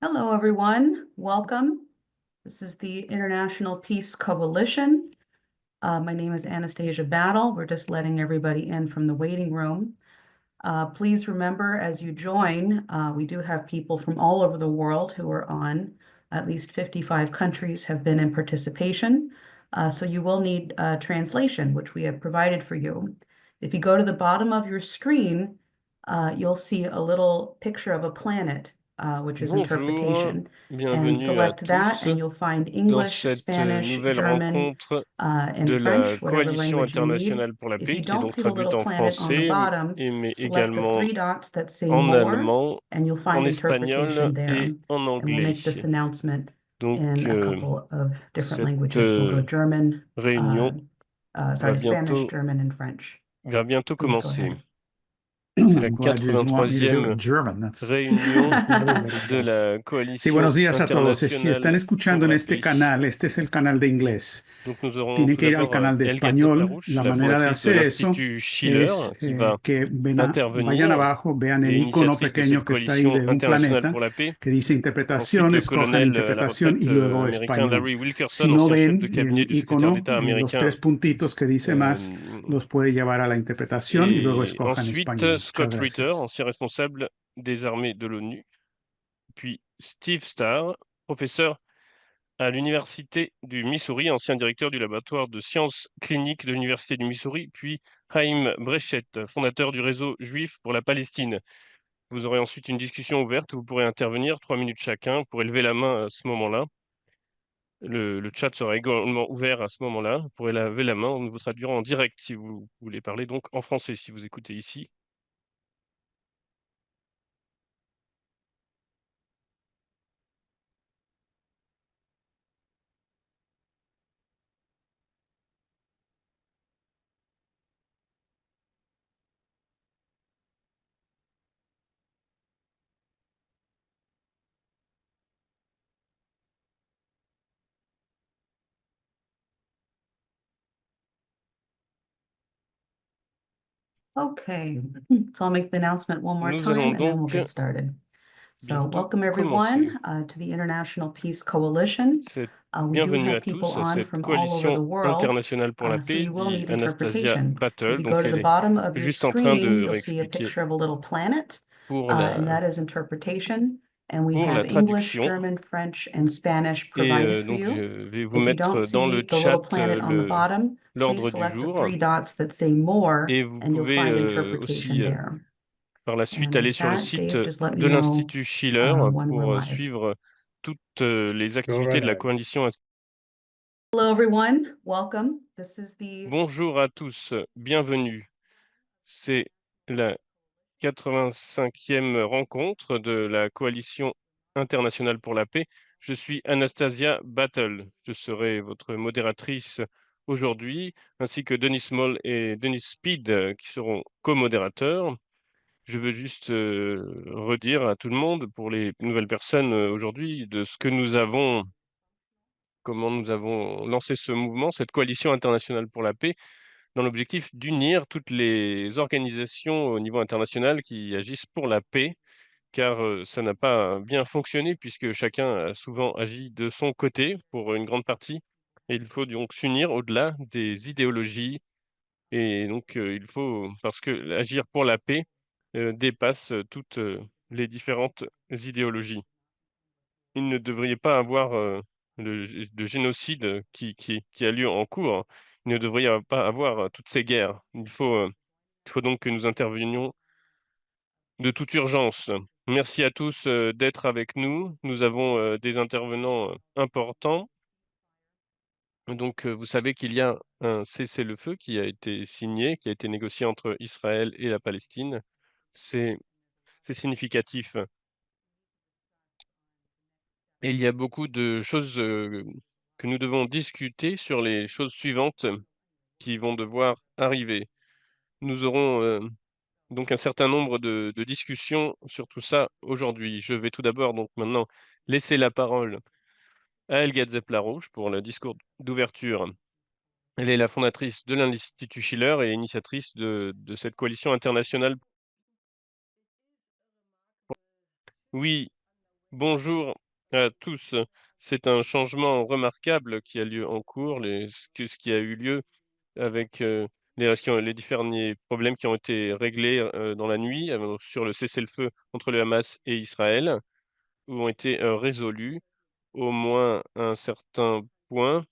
Hello, everyone. Welcome. This is the International Peace Coalition. My name is Anastasia Battle. We're just letting everybody in from the waiting room. Please remember, as you join, we do have people from all over the world who are on. At least 55 countries have been in participation. So you will need translation, which we have provided for you. If you go to the bottom of your screen, you'll see a little picture of a planet, which is Bonjour, interpretation. And bienvenue à select that, tous and you'll find dans English, cette Spanish, nouvelle German, rencontre and de French, la whatever Coalition language you need. internationale pour la If paix, you qui est don't donc see the traduite little en planet on the français, bottom, mais select the également three dots that say en more, allemand, and you'll en find interpretation espagnol there. et en And we'll anglais. make this announcement Donc, in a couple of different cette languages. We'll go German, réunion Spanish, German, and French. va bientôt Please go commencer. ahead. C'est la I'm glad you didn't want me to do it in 83e German. That's réunion de la Sí, Coalition buenos días a todos. Si internationale están escuchando pour en la este paix. canal, este es el canal de inglés. Donc nous aurons Tienen tout que ir al d'abord canal de Helga español. Zeplarouche, La la manera de fondatrice de hacer eso l'Institut Schiller, es qui va que vayan intervenir, abajo, vean et el icono initiatrice de cette pequeño que está ahí coalition de un internationale planeta pour la paix. que dice Ensuite, interpretación, le escojan colonel à la interpretación y retraite luego américain español. Larry Wilkerson, Si no ancien chef ven de cabinet el du secrétaire icono, d'État los américain. tres puntitos que dice más, los puede llevar a la interpretación y luego Et escojan ensuite, español. Scott Muchas Ritter, gracias. ancien responsable des armées de l'ONU. Puis Steve Starr, professeur à l'Université du Missouri, ancien directeur du laboratoire de sciences cliniques de l'Université du Missouri, puis Chaim Bréchette, fondateur du réseau juif pour la Palestine. Vous aurez ensuite une discussion ouverte où vous pourrez intervenir, 3 minutes chacun, vous pourrez lever la main à ce moment-là. Le chat sera également ouvert à ce moment-là. Vous pourrez lever la main, nous vous traduirons en direct si vous voulez parler, donc en français si vous écoutez ici. Okay, so I'll make the announcement one more Nous time, allons and then we'll donc get started. So bientôt welcome commencer. everyone to the International Peace Coalition. We do Bienvenue à have people tous à on cette from all over the coalition world, internationale pour la so paix, you will dit need Anastasia interpretation. If Battle. you go Donc to the elle est bottom of your juste en train screen, de you'll see a réexpliquer picture of a little planet, pour and la, that is interpretation. And we pour la have English, traduction. German, French, and Spanish Et provided for donc je you. vais vous If you don't mettre dans le see the chat little planet on the bottom, please l'ordre du select the jour. three dots that say more, Et vous and you'll pouvez find interpretation aussi there. par la suite And aller with sur le that, site Dave, just let me de know l'Institut Schiller when we're pour live. suivre toutes les activités de la coalition. Hello, everyone. Welcome. This is the Bonjour à tous, bienvenue. C'est la 85e rencontre de la Coalition internationale pour la paix. Je suis Anastasia Battle. Je serai votre modératrice aujourd'hui, ainsi que Denis Small et Denis Speed, qui seront co-modérateurs. Je veux juste redire à tout le monde, pour les nouvelles personnes aujourd'hui, de ce que nous avons, comment nous avons lancé ce mouvement, cette coalition internationale pour la paix, dans l'objectif d'unir toutes les organisations au niveau international qui agissent pour la paix, car ça n'a pas bien fonctionné puisque chacun a souvent agi de son côté pour une grande partie. Et il faut donc s'unir au-delà des idéologies. Et donc, il faut, parce que agir pour la paix dépasse toutes les différentes idéologies. Il ne devrait pas avoir de génocide qui a lieu en cours. Il ne devrait pas avoir toutes ces guerres. Il faut donc que nous intervenions de toute urgence. Merci à tous d'être avec nous. Nous avons des intervenants importants. Donc, vous savez qu'il y a un cessez-le-feu qui a été signé, qui a été négocié entre Israël et la Palestine. C'est significatif. Et il y a beaucoup de choses que nous devons discuter sur les choses suivantes qui vont devoir arriver. Nous aurons donc un certain nombre de discussions sur tout ça aujourd'hui. Je vais tout d'abord donc maintenant laisser la parole à Helga Zeplarouche pour le discours d'ouverture. Elle est la fondatrice de l'Institut Schiller et initiatrice de cette coalition internationale. Oui, Bonjour à tous. C'est un changement remarquable qui a lieu en cours, ce qui a eu lieu avec les différents problèmes qui ont été réglés dans la nuit sur le cessez-le-feu entre le Hamas et Israël, où ont été résolus au moins un certain point,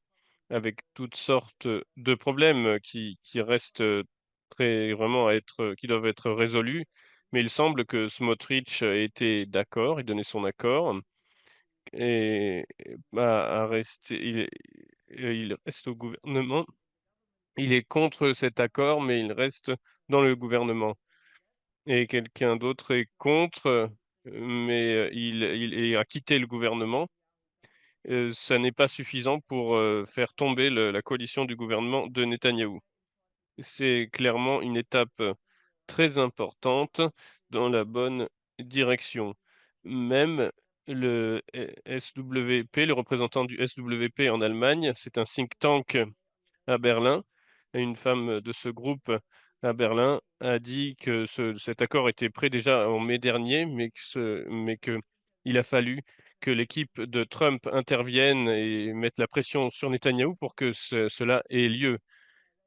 avec toutes sortes de problèmes qui restent très vraiment qui doivent être résolus. Mais il semble que Smotrich était d'accord et donnait son accord et à rester, il reste au gouvernement. Il est contre cet accord, mais il reste dans le gouvernement. Et quelqu'un d'autre est contre, mais il a quitté le gouvernement. Ça n'est pas suffisant pour faire tomber la coalition du gouvernement de Netanyahou. C'est clairement une étape très importante dans la bonne direction. Même le SWP, le représentant du SWP en Allemagne, c'est un think tank à Berlin. Et une femme de ce groupe à Berlin a dit que cet accord était prêt déjà en mai dernier, mais que il a fallu que l'équipe de Trump intervienne et mette la pression sur Netanyahou pour que cela ait lieu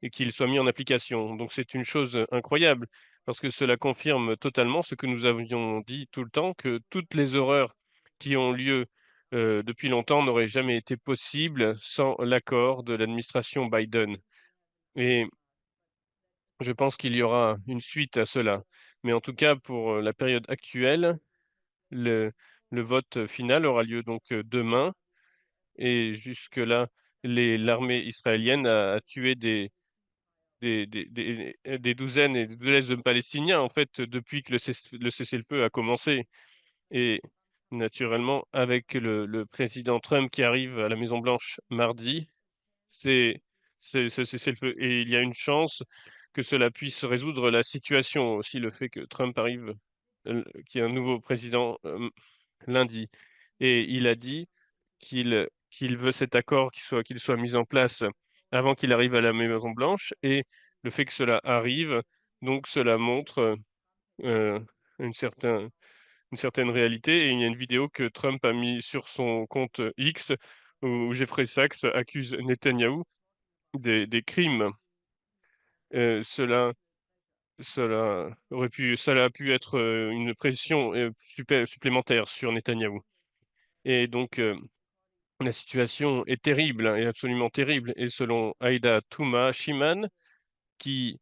et qu'il soit mis en application. Donc c'est une chose incroyable parce que cela confirme totalement ce que nous avions dit tout le temps, que toutes les horreurs qui ont lieu depuis longtemps n'auraient jamais été possibles sans l'accord de l'administration Biden. Et je pense qu'il y aura une suite à cela. Mais en tout cas, pour la période actuelle, le, le vote final aura lieu donc demain. Et jusque-là, l'armée israélienne a tué des douzaines et des douzaines de Palestiniens, en fait, depuis que le cessez-le-feu a commencé. Et naturellement, avec le président Trump qui arrive à la Maison-Blanche mardi, c'est ce cessez-le-feu. Et il y a une chance que cela puisse résoudre la situation, aussi le fait que Trump arrive, qu'il y ait un nouveau président lundi. Et il a dit qu'il veut cet accord qu'il soit mis en place avant qu'il arrive à la Maison-Blanche. Et le fait que cela arrive, donc cela montre euh, une certaine, une certaine réalité. Et il y a une vidéo que Trump a mis sur son compte X où Jeffrey Sachs accuse Netanyahou des crimes. Euh, cela, cela a pu être une pression supplémentaire sur Netanyahou. Et donc, la situation est terrible, hein, est absolument terrible. Et selon Aïda Touma Shiman, qui,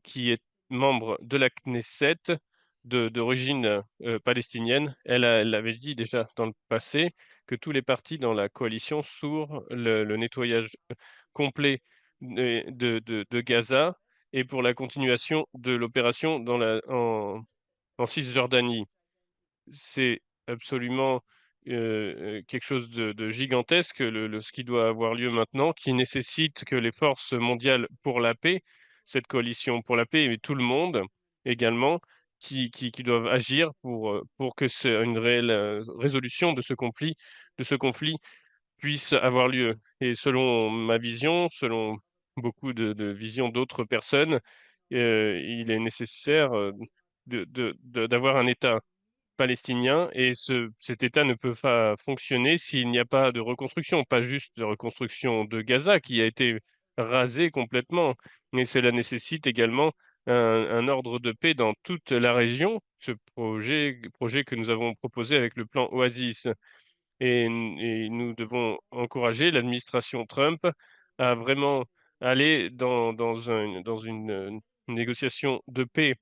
qui est membre de la Knesset d'origine palestinienne, elle avait dit déjà dans le passé que tous les partis dans la coalition sur le nettoyage complet de Gaza et pour la continuation de l'opération en Cisjordanie. C'est absolument quelque chose de gigantesque, ce qui doit avoir lieu maintenant, qui nécessite que les forces mondiales pour la paix, cette coalition pour la paix, et tout le monde également, qui doivent agir pour que une réelle résolution de ce conflit puisse avoir lieu. Et selon ma vision, selon beaucoup de visions d'autres personnes, il est nécessaire d'avoir un État palestinien et cet État ne peut pas fonctionner s'il n'y a pas de reconstruction, pas juste de reconstruction de Gaza qui a été rasé complètement, mais cela nécessite également un ordre de paix dans toute la région, ce projet que nous avons proposé avec le plan Oasis. Et nous devons encourager l'administration Trump à vraiment aller dans une négociation de paix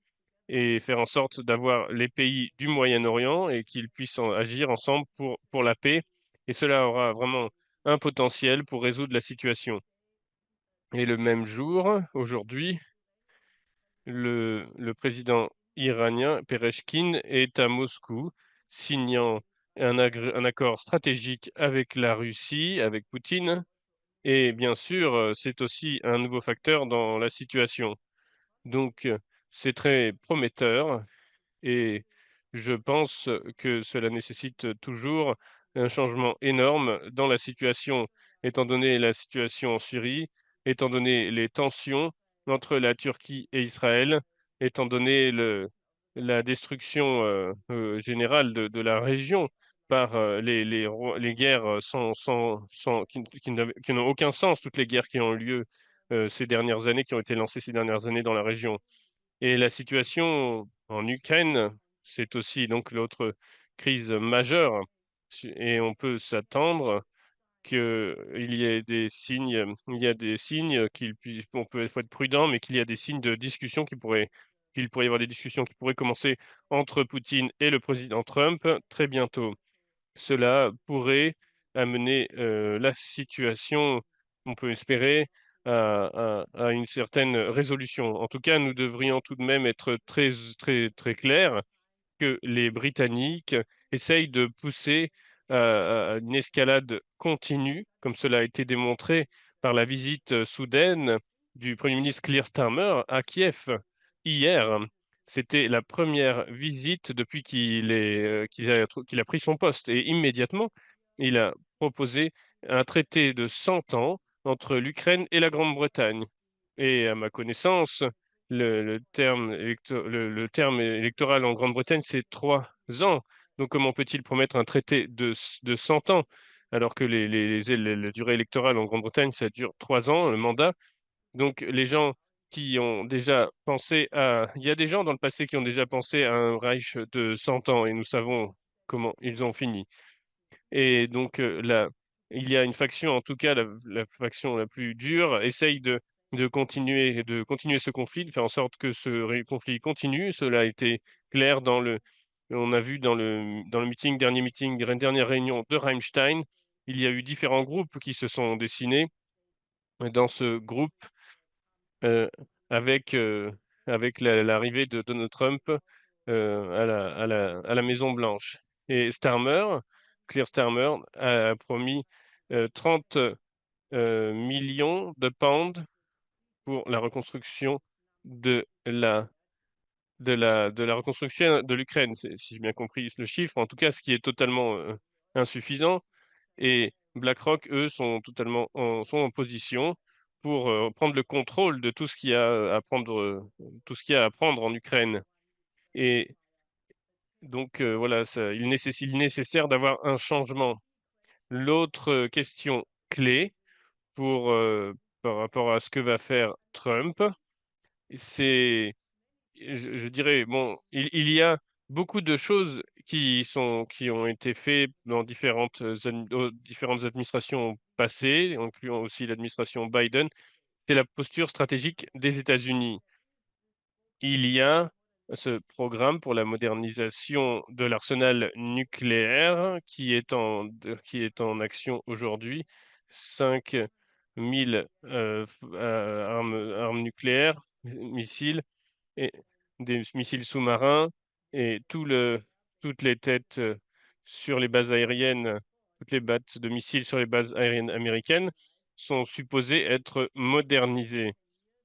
et faire en sorte d'avoir les pays du Moyen-Orient et qu'ils puissent agir ensemble pour la paix. Et cela aura vraiment un potentiel pour résoudre la situation. Et le même jour, aujourd'hui, le président iranien Pereshkin est à Moscou, signant un accord stratégique avec la Russie, avec Poutine. Et bien sûr, c'est aussi un nouveau facteur dans la situation. Donc, c'est très prometteur. Et je pense que cela nécessite toujours un changement énorme dans la situation, étant donné la situation en Syrie, étant donné les tensions entre la Turquie et Israël, étant donné la destruction générale de la région. par les guerres qui n'ont aucun sens, toutes les guerres qui ont eu lieu ces dernières années, qui ont été lancées ces dernières années dans la région. Et la situation en Ukraine, c'est aussi donc l'autre crise majeure. Et on peut s'attendre qu'il y ait des signes, il y a des signes on peut faut être prudent, mais qu'il y a des signes de discussion qu'il pourrait y avoir des discussions qui pourraient commencer entre Poutine et le président Trump très bientôt. Cela pourrait amener la situation, on peut espérer, à une certaine résolution. En tout cas, nous devrions tout de même être très, très, très clairs que les Britanniques essayent de pousser à une escalade continue, comme cela a été démontré par la visite soudaine du Premier ministre Keir Starmer à Kiev hier. C'était la première visite depuis qu'il a pris son poste. Et immédiatement, il a proposé un traité de 100 ans entre l'Ukraine et la Grande-Bretagne. Et à ma connaissance, le terme électoral en Grande-Bretagne, c'est 3 ans. Donc, comment peut-il promettre un traité de 100 ans alors que la durée électorale en Grande-Bretagne, ça dure 3 ans, le mandat. Donc, les gens qui ont déjà pensé à... Il y a des gens dans le passé qui ont déjà pensé à un Reich de 100 ans et nous savons comment ils ont fini. Et donc là, il y a une faction, en tout cas la faction la plus dure, essaye de continuer ce conflit, de faire en sorte que conflit continue. Cela a été clair on a vu dans le dernier meeting, dernière réunion de Rammstein, il y a eu différents groupes qui se sont dessinés. Dans ce groupe, euh, avec, euh, avec l'arrivée de Donald Trump à la Maison Blanche. Et Keir Starmer, a promis 30 millions de pounds pour la reconstruction de la reconstruction de l'Ukraine, si j'ai bien compris le chiffre. En tout cas, ce qui est totalement insuffisant. Et BlackRock, eux, sont en position pour prendre le contrôle de tout ce qu'il y a à prendre, tout ce qu'il y a à prendre en Ukraine. Et donc, voilà, il est nécessaire d'avoir un changement. L'autre question clé par rapport à ce que va faire Trump, c'est, je dirais, bon, il y a beaucoup de choses qui ont été faites dans différentes administrations passées, incluant aussi l'administration Biden. C'est la posture stratégique des États-Unis. Il y a ce programme pour la modernisation de l'arsenal nucléaire qui est en action aujourd'hui. 5 000 armes nucléaires, missiles, et des missiles sous-marins, et toutes les têtes sur les bases aériennes, toutes les battes de missiles sur les bases aériennes américaines sont supposées être modernisées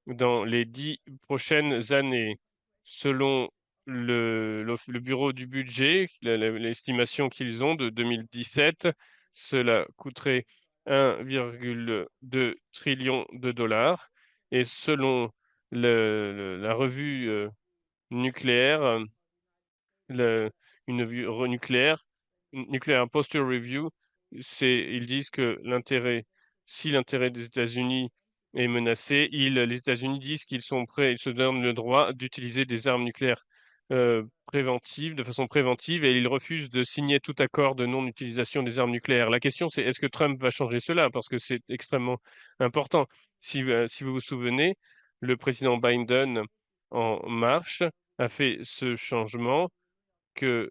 dans les 10 prochaines années. Selon le Bureau du budget, l'estimation qu'ils ont de 2017, cela coûterait 1,2 trillion de dollars. Et selon la revue nucléaire, le- une vue nucléaire, Nuclear Posture Review, ils disent que si l'intérêt des États-Unis est menacé, les États-Unis disent qu'ils sont prêts, ils se donnent le droit d'utiliser des armes nucléaires préventives, de façon préventive, et ils refusent de signer tout accord de non-utilisation des armes nucléaires. La question, c'est est-ce que Trump va changer cela? Parce que c'est extrêmement important. Si vous vous souvenez, le président Biden, en marche, a fait ce changement que,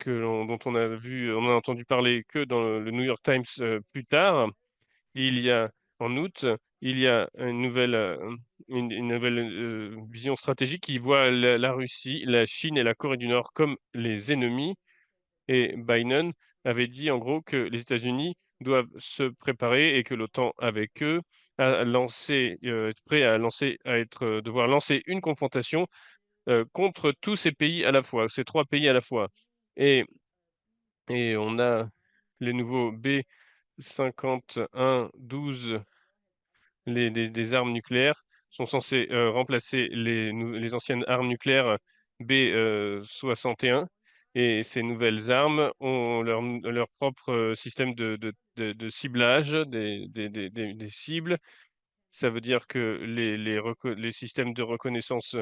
dont on a entendu parler que dans le New York Times plus tard. Il y a, en août, il y a une nouvelle vision stratégique qui voit la Russie, la Chine et la Corée du Nord comme les ennemis. Et Biden avait dit en gros que les États-Unis doivent se préparer et que l'OTAN avec eux est prêt devoir lancer une confrontation contre tous ces pays à la fois, ces 3 pays à la fois. Et, et on a les nouveaux B-51-12, des armes nucléaires, sont censés remplacer les anciennes armes nucléaires B-61. Et ces nouvelles armes ont leur propre système de ciblage des cibles. Ça veut dire que les systèmes de reconnaissance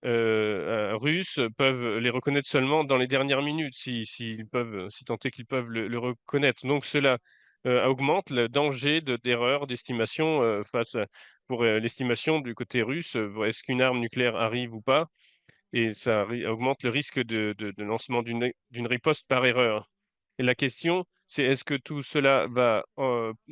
russes peuvent les reconnaître seulement dans les dernières minutes, si tant est qu'ils peuvent le reconnaître. Donc cela augmente le danger d'erreur d'estimation pour l'estimation du côté russe. Est-ce qu'une arme nucléaire arrive ou pas? Et ça augmente le risque de lancement d'une riposte par erreur. Et la question, c'est est-ce que tout cela va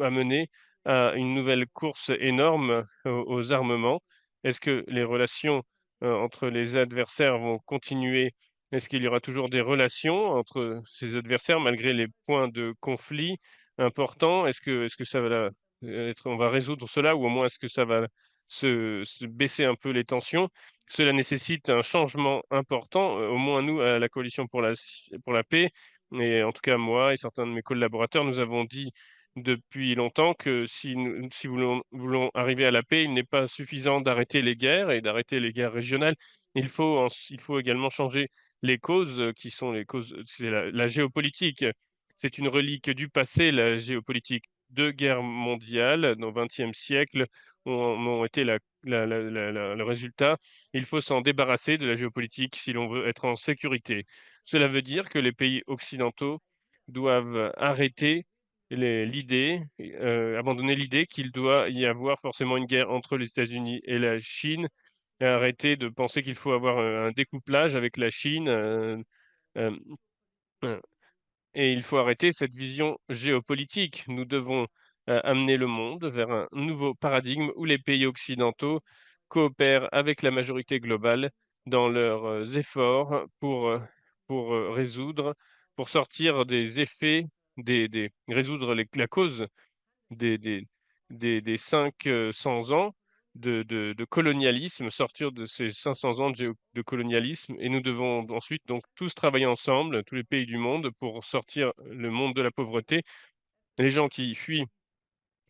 amener à une nouvelle course énorme aux armements? Est-ce que les relations entre les adversaires vont continuer? Est-ce qu'il y aura toujours des relations entre ces adversaires malgré les points de conflit importants? Est-ce que ça va on va résoudre cela ou au moins est-ce que ça va se baisser un peu les tensions? Cela nécessite un changement important, au moins nous, à la Coalition pour la paix et en tout cas moi et certains de mes collaborateurs, nous avons dit depuis longtemps que si voulons arriver à la paix, il n'est pas suffisant d'arrêter les guerres et d'arrêter les guerres régionales. Il faut également changer les causes, qui sont les causes c'est la géopolitique. C'est une relique du passé, la géopolitique. 2 guerres mondiales dans le XXe siècle ont été le résultat. Il faut s'en débarrasser de la géopolitique si l'on veut être en sécurité. Cela veut dire que les pays occidentaux doivent arrêter abandonner l'idée qu'il doit y avoir forcément une guerre entre les États-Unis et la Chine, et arrêter de penser qu'il faut avoir un découplage avec la Chine, hem, heu et il faut arrêter cette vision géopolitique. Nous devons amener le monde vers un nouveau paradigme où les pays occidentaux coopèrent avec la majorité globale dans leurs efforts pour sortir des effets, résoudre la cause des des des 500 ans de colonialisme, sortir de ces 500 ans de colonialisme et nous devons ensuite donc tous travailler ensemble, tous les pays du monde, pour sortir le monde de la pauvreté. Les gens qui fuient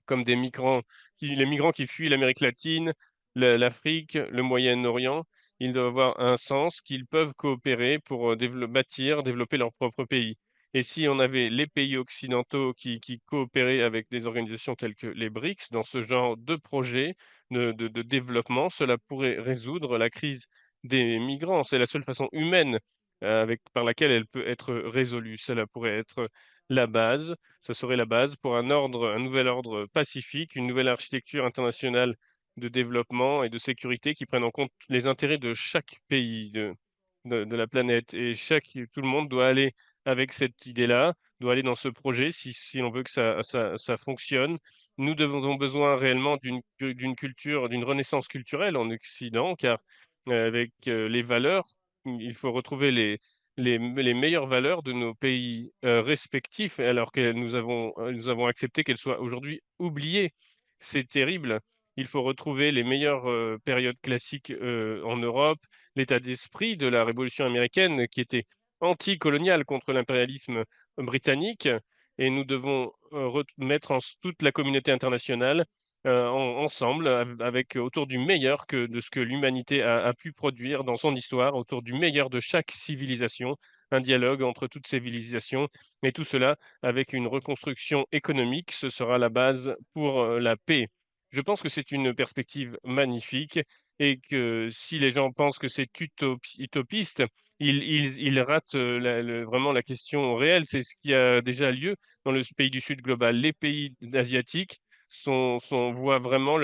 comme des migrants les migrants qui fuient l'Amérique latine, l'Afrique, le Moyen-Orient, ils doivent avoir un sens qu'ils peuvent coopérer pour, développer leur propre pays et si on avait les pays occidentaux qui coopéraient avec des organisations telles que les BRICS dans ce genre de projet de développement, cela pourrait résoudre la crise des migrants. C'est la seule façon humaine, par laquelle elle peut être résolue. Cela pourrait être la base ça serait la base pour un nouvel ordre pacifique, une nouvelle architecture internationale de développement et de sécurité qui prenne en compte les intérêts de chaque pays de la planète et tout le monde doit aller avec cette idée-là, doit aller dans ce projet si l'on veut que ça fonctionne. Nous avons besoin réellement d'une culture, d'une renaissance culturelle en Occident car, avec, les valeurs, il faut retrouver les meilleures valeurs de nos pays, respectifs, alors que nous avons accepté qu'elles soient aujourd'hui oubliées. C'est terrible. Il faut retrouver les meilleures, périodes classiques, en Europe, l'état d'esprit de la révolution américaine qui était anticoloniale contre l'impérialisme britannique et nous devons, mettre toute la communauté internationale, ensemble avec autour du meilleur de ce que l'humanité a pu produire dans son histoire, autour du meilleur de chaque civilisation, un dialogue entre toutes ces civilisations et tout cela avec une reconstruction économique, ce sera la base pour, la paix. Je pense que c'est une perspective magnifique et que si les gens pensent que c'est utopiste, ils ratent, vraiment la question réelle. C'est ce qui a déjà lieu dans le pays du Sud global. Les pays asiatiques voient vraiment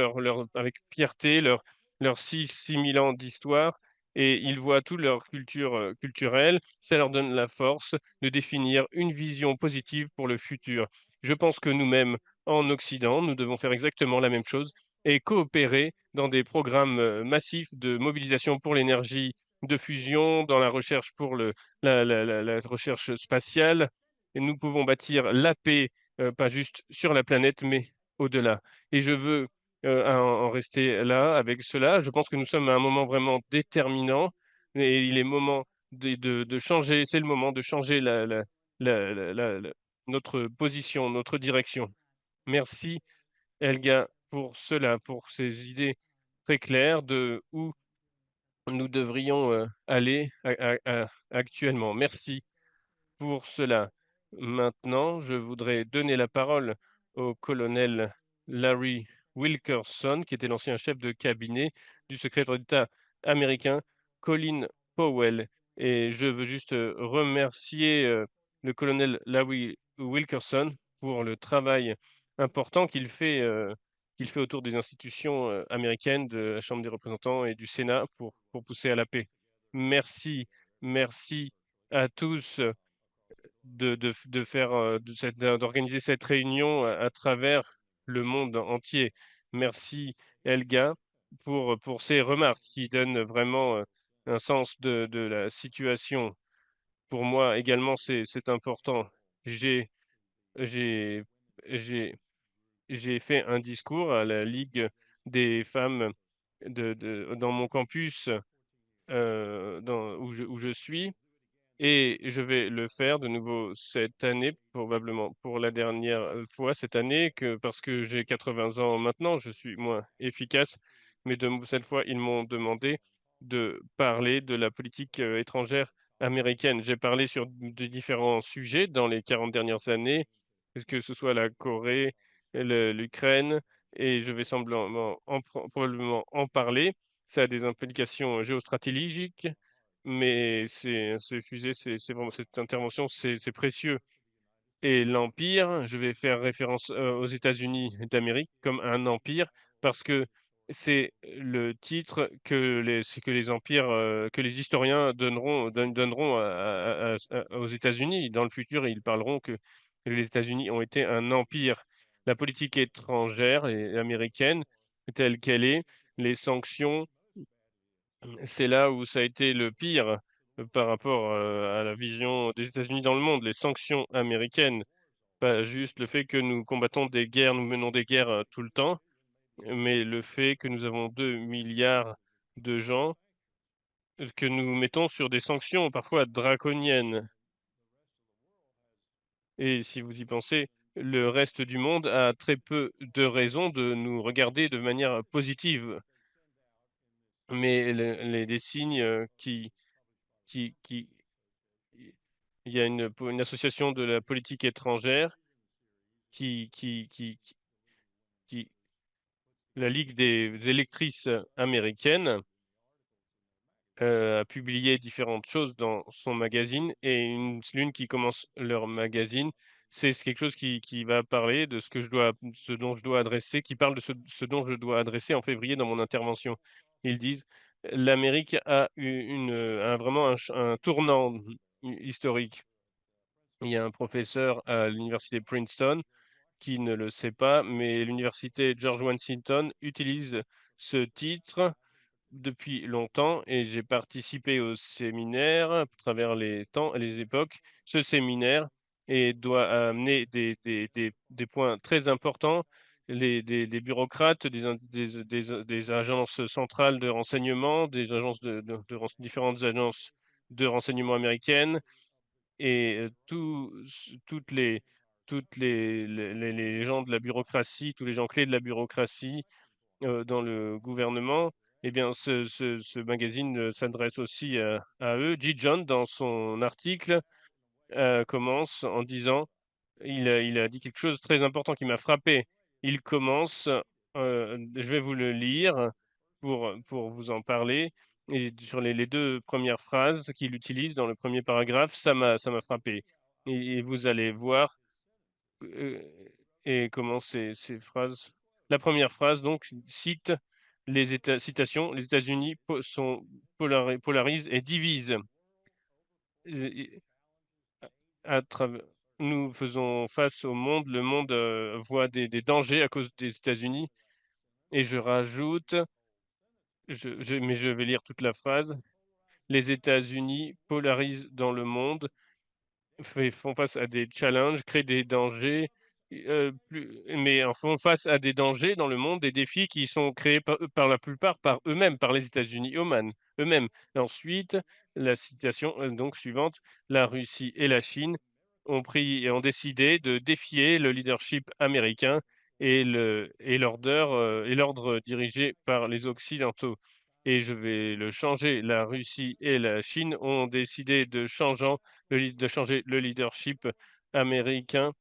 avec fierté leurs 6 000 ans d'histoire et ils voient toute leur culture, culturelle. Ça leur donne la force de définir une vision positive pour le futur. Je pense que nous-mêmes, en Occident, nous devons faire exactement la même chose et coopérer dans des programmes, massifs de mobilisation pour l'énergie de fusion, dans la recherche pour la recherche spatiale et nous pouvons bâtir la paix, pas juste sur la planète, mais au-delà et je veux, en rester là avec cela. Je pense que nous sommes à un moment vraiment déterminant et il est moment de changer c'est le moment de changer notre position, notre direction. Merci Elga pour cela, pour ces idées très claires de où nous devrions aller actuellement. Merci pour cela. Maintenant, je voudrais donner la parole au colonel Larry Wilkerson, qui était l'ancien chef de cabinet du secrétaire d'État américain Colin Powell. Et je veux juste remercier le colonel Larry Wilkerson pour le travail important qu'il fait autour des institutions américaines, de la Chambre des représentants et du Sénat pour pousser à la paix. Merci, merci à tous de faire d'organiser cette réunion à travers le monde entier. Merci Elga pour ces remarques qui donnent vraiment un sens de la situation. Pour moi également, c'est important. J'ai j'ai j'ai j'ai fait un discours à la Ligue des femmes dans mon campus où je suis. Et je vais le faire de nouveau cette année, probablement pour la dernière fois cette année, parce que j'ai 80 ans maintenant, je suis moins efficace. Mais cette fois, ils m'ont demandé de parler de la politique étrangère américaine. J'ai parlé sur de différents sujets dans les 40 dernières années, que ce soit la Corée, l'Ukraine, et je vais probablement en parler. Ça a des implications géostratégiques, mais ce sujet, c'est vraiment cette intervention, c'est précieux. Et l'empire, je vais faire référence aux États-Unis d'Amérique comme un empire parce que c'est le titre que les empires, que les historiens donneront aux États-Unis. Dans le futur, ils parleront que les États-Unis ont été un empire. La politique étrangère et américaine, telle qu'elle est, les sanctions, c'est là où ça a été le pire par rapport à la vision des États-Unis dans le monde, les sanctions américaines, pas juste le fait que nous combattons des guerres, nous menons des guerres tout le temps, mais le fait que nous avons 2 milliards de gens que nous mettons sur des sanctions parfois draconiennes. Et si vous y pensez, le reste du monde a très peu de raisons de nous regarder de manière positive. Mais des signes qui, il y a une association de la politique étrangère qui, qui, qui, qui, qui- la Ligue des électrices américaines, a publié différentes choses dans son magazine et l'une qui commence leur magazine, c'est quelque chose qui va parler de ce dont je dois adresser, qui parle de ce dont je dois adresser en février dans mon intervention. Ils disent, l'Amérique a eu vraiment un tournant historique. Il y a un professeur à l'université Princeton qui ne le sait pas, mais l'université George Washington utilise ce titre depuis longtemps et j'ai participé au séminaire à travers les temps et les époques. Ce séminaire doit amener des points très importants. Des bureaucrates, des agences centrales de renseignement, des agences différentes agences de renseignement américaines et les gens de la bureaucratie, tous les gens clés de la bureaucratie dans le gouvernement, eh bien, ce magazine s'adresse aussi à eux. G. John, dans son article, commence en disant, il a dit quelque chose de très important qui m'a frappé. Il commence, je vais vous le lire pour vous en parler. Et sur les 2 premières phrases qu'il utilise dans le premier paragraphe, ça m'a frappé. Et vous allez voir euh, et comment ces phrases. La première phrase, donc, cite citation, les États-Unis polarisent et divisent. Et- à travers, nous faisons face au monde, le monde voit des dangers à cause des États-Unis. Et je rajoute, mais je vais lire toute la phrase. Les États-Unis polarisent dans le monde, font face à des challenges, créent des dangers, mais en font face à des dangers dans le monde, des défis qui sont créés par la plupart par eux-mêmes, par les États-Unis eux-mêmes. Et ensuite, la citation donc suivante, la Russie et la Chine ont pris et ont décidé de défier le leadership américain et l'ordre dirigé par les Occidentaux. et je vais le changer. La Russie et la Chine ont décidé de changer le leadership américain.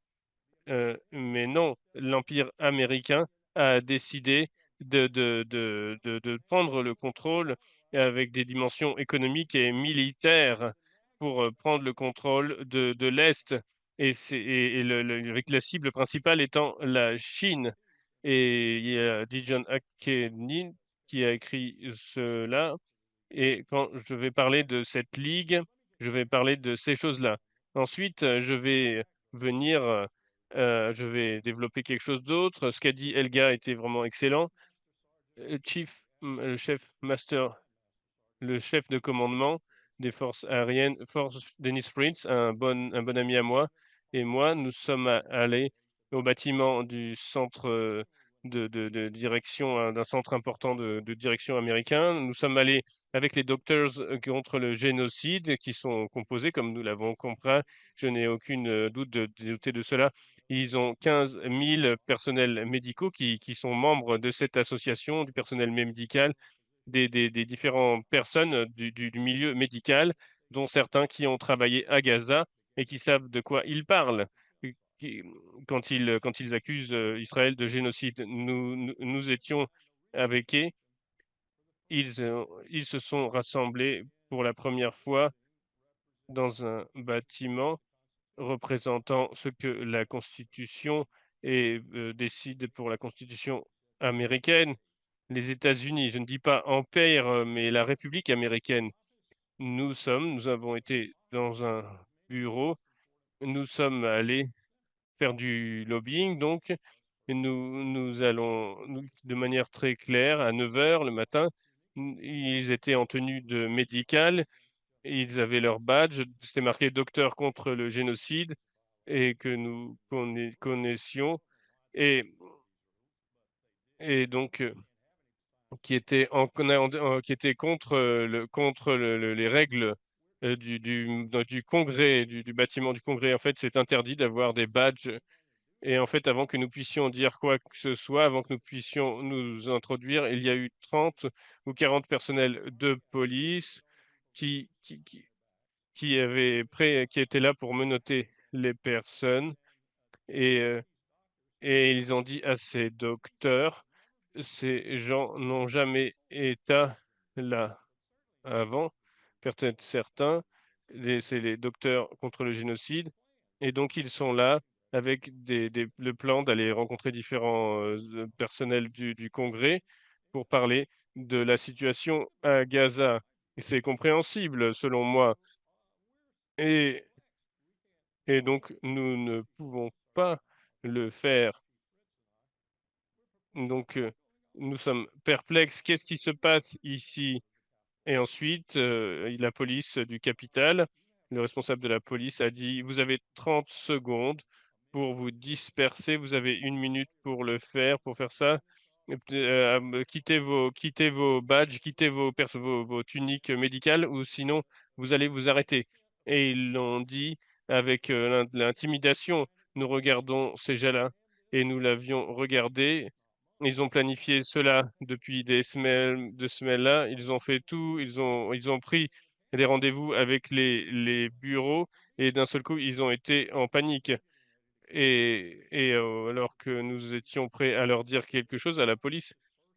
Mais non, l'Empire américain a décidé de prendre le contrôle avec des dimensions économiques et militaires pour prendre le contrôle de l'Est. Avec la cible principale étant la Chine. Et il y a Dijon Akenin qui a écrit cela. Et quand je vais parler de cette ligue, je vais parler de ces choses-là. Ensuite, je vais développer quelque chose d'autre. Ce qu'a dit Elga était vraiment excellent. Le chef master, le chef de commandement des forces aériennes, Dennis Prince, un bon ami à moi, et moi, nous sommes allés au bâtiment du centre de direction, d'un centre important de direction américain. Nous sommes allés avec les Doctors contre le génocide, qui sont composés, comme nous l'avons compris. Je n'ai aucune doute de douter de cela. Ils ont 15 000 personnels médicaux qui sont membres de cette association, du personnel médical des différentes personnes du milieu médical, dont certains qui ont travaillé à Gaza et qui savent de quoi ils parlent qui- quand ils accusent Israël de génocide. Nous étions avec eux, ils se sont rassemblés pour la première fois dans un bâtiment représentant ce que la Constitution décide pour la Constitution américaine. Les États-Unis, je ne dis pas empire, mais la République américaine. Nous avons été dans un bureau, nous sommes allés faire du lobbying, donc nous allons, de manière très claire, à 9 heures le matin, ils étaient en tenue de médicale, ils avaient leur badge, c'était marqué docteur contre le génocide, et que nous connaissions, et, et donc qui était contre, les règles du Congrès, du bâtiment du Congrès. En fait, c'est interdit d'avoir des badges. Et en fait, avant que nous puissions dire quoi que ce soit, avant que nous puissions nous introduire, il y a eu 30 ou 40 personnels de police qui, qui, qui, qui étaient là pour menotter les personnes. Et, euh, et ils ont dit à ces docteurs, ces gens n'ont jamais été là avant, peut-être certains, c'est les docteurs contre le génocide, et donc ils sont là avec le plan d'aller rencontrer différents personnels du Congrès pour parler de la situation à Gaza. Et c'est compréhensible selon moi. Et, et donc nous ne pouvons pas le faire. Donc nous sommes perplexes. Qu'est-ce qui se passe ici? Et ensuite, la police du Capitole, le responsable de la police a dit: «Vous avez 30 secondes pour vous disperser, vous avez 1 minute pour le faire, pour faire ça. Quittez vos badges, quittez vos tuniques médicales ou sinon vous allez vous arrêter». Et ils l'ont dit avec, l'intimidation. Nous regardons ces gens-là et nous l'avions regardé. Ils ont planifié cela depuis des semaines, de semaines là. Ils ont fait tout. Ils ont pris des rendez-vous avec les bureaux et d'un seul coup, ils ont été en panique. Alors que nous étions prêts à leur dire quelque chose à la police,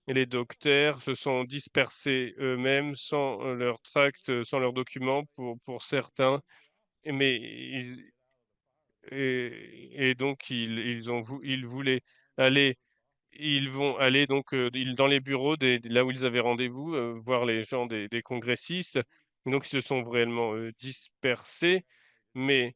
les docteurs se sont dispersés eux-mêmes sans leur tract, sans leurs documents pour certains. Mais et donc ils voulaient aller ils vont aller donc dans les bureaux là où ils avaient rendez-vous, voir les gens des congressistes. Donc ils se sont réellement dispersés. Mais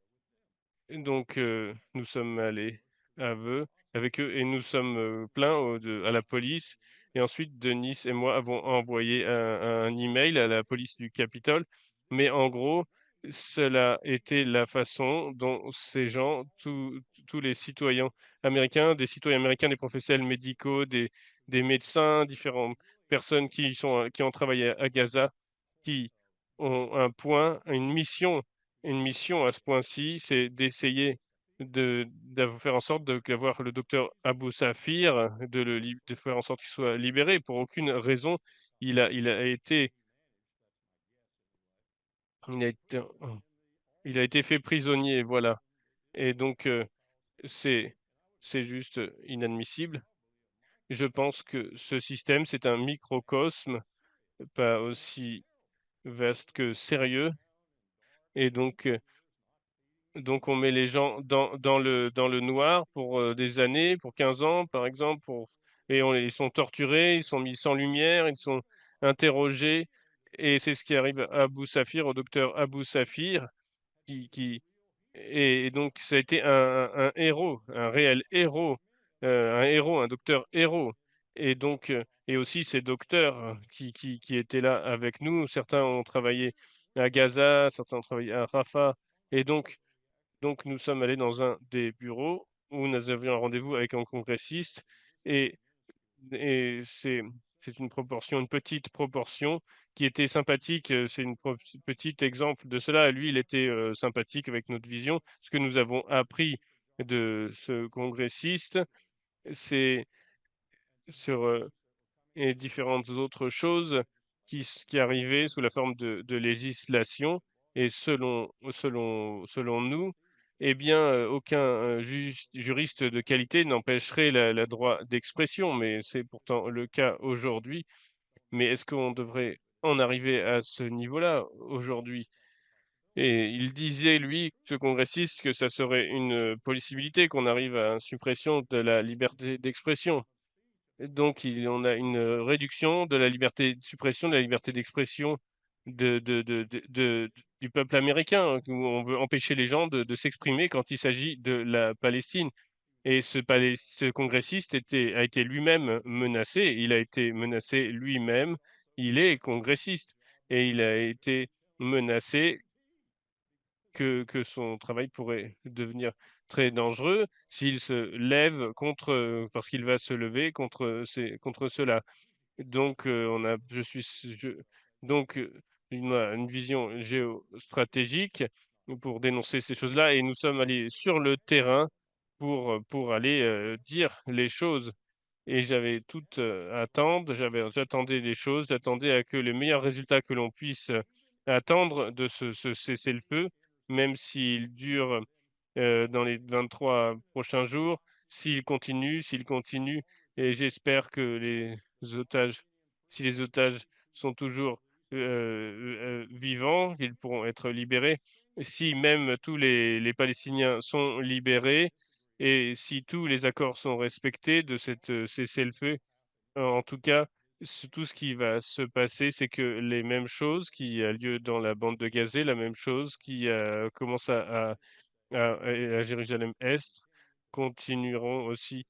donc nous sommes allés avec eux et nous sommes plaints à la police. Et ensuite, Denis et moi avons envoyé un email à la police du Capitole. Mais en gros, cela était la façon dont ces gens, tous les citoyens américains, des professionnels médicaux, des médecins, différentes personnes qui ont travaillé à Gaza, qui ont une mission à ce point-ci, c'est d'essayer de faire en sorte d'avoir le docteur Abou Safir, de faire en sorte qu'il soit libéré pour aucune raison. il a été il a été il a été fait prisonnier, voilà. Et donc c'est juste inadmissible. Je pense que ce système, c'est un microcosme, pas aussi vaste que sérieux. Et donc on met les gens dans le noir pour des années, pour 15 ans par exemple, ils sont torturés, ils sont mis sans lumière, ils sont interrogés. Et c'est ce qui arrive à Abou Safir, au docteur Abou Safir, qui et donc ça a été un héros, un réel héros, un docteur héros. Et donc et aussi ces docteurs qui étaient là avec nous. Certains ont travaillé à Gaza, certains ont travaillé à Rafah. Et donc nous sommes allés dans un des bureaux où nous avions un rendez-vous avec un congressiste. et et c'est une proportion, une petite proportion qui était sympathique. C'est une petit exemple de cela. Lui, il était sympathique avec notre vision. Ce que nous avons appris de ce congressiste, c'est sur et différentes autres choses qui arrivaient sous la forme de législation. Et selon nous, eh bien, aucun juriste de qualité n'empêcherait la droit d'expression, mais c'est pourtant le cas aujourd'hui. Mais est-ce qu'on devrait en arriver à ce niveau-là aujourd'hui? Et il disait, lui, ce congressiste, que ça serait une possibilité qu'on arrive à une suppression de la liberté d'expression. Donc, on a une réduction de la liberté de suppression de la liberté d'expression du peuple américain, hein, où on veut empêcher les gens de s'exprimer quand il s'agit de la Palestine. Et ce congressiste a été lui-même menacé. Il a été menacé lui-même. Il est congressiste et il a été menacé que son travail pourrait devenir très dangereux s'il se lève contre, parce qu'il va se lever contre cela. Donc, donc, on a une vision géostratégique pour dénoncer ces choses-là, et nous sommes allés sur le terrain pour aller dire les choses. Et j'avais tout à attendre, j'attendais les choses, j'attendais à que les meilleurs résultats que l'on puisse attendre de ce cessez-le-feu, même s'il dure dans les 23 prochains jours, s'il continue, et j'espère que les otages, si les otages sont toujours vivants, ils pourront être libérés. Si même tous les Palestiniens sont libérés, et si tous les accords sont respectés de cette cessez-le-feu, en tout cas, tout ce qui va se passer, c'est que les mêmes choses qui a lieu dans la bande de Gaza, la même chose qui commence à Jérusalem-Est, continueront aussi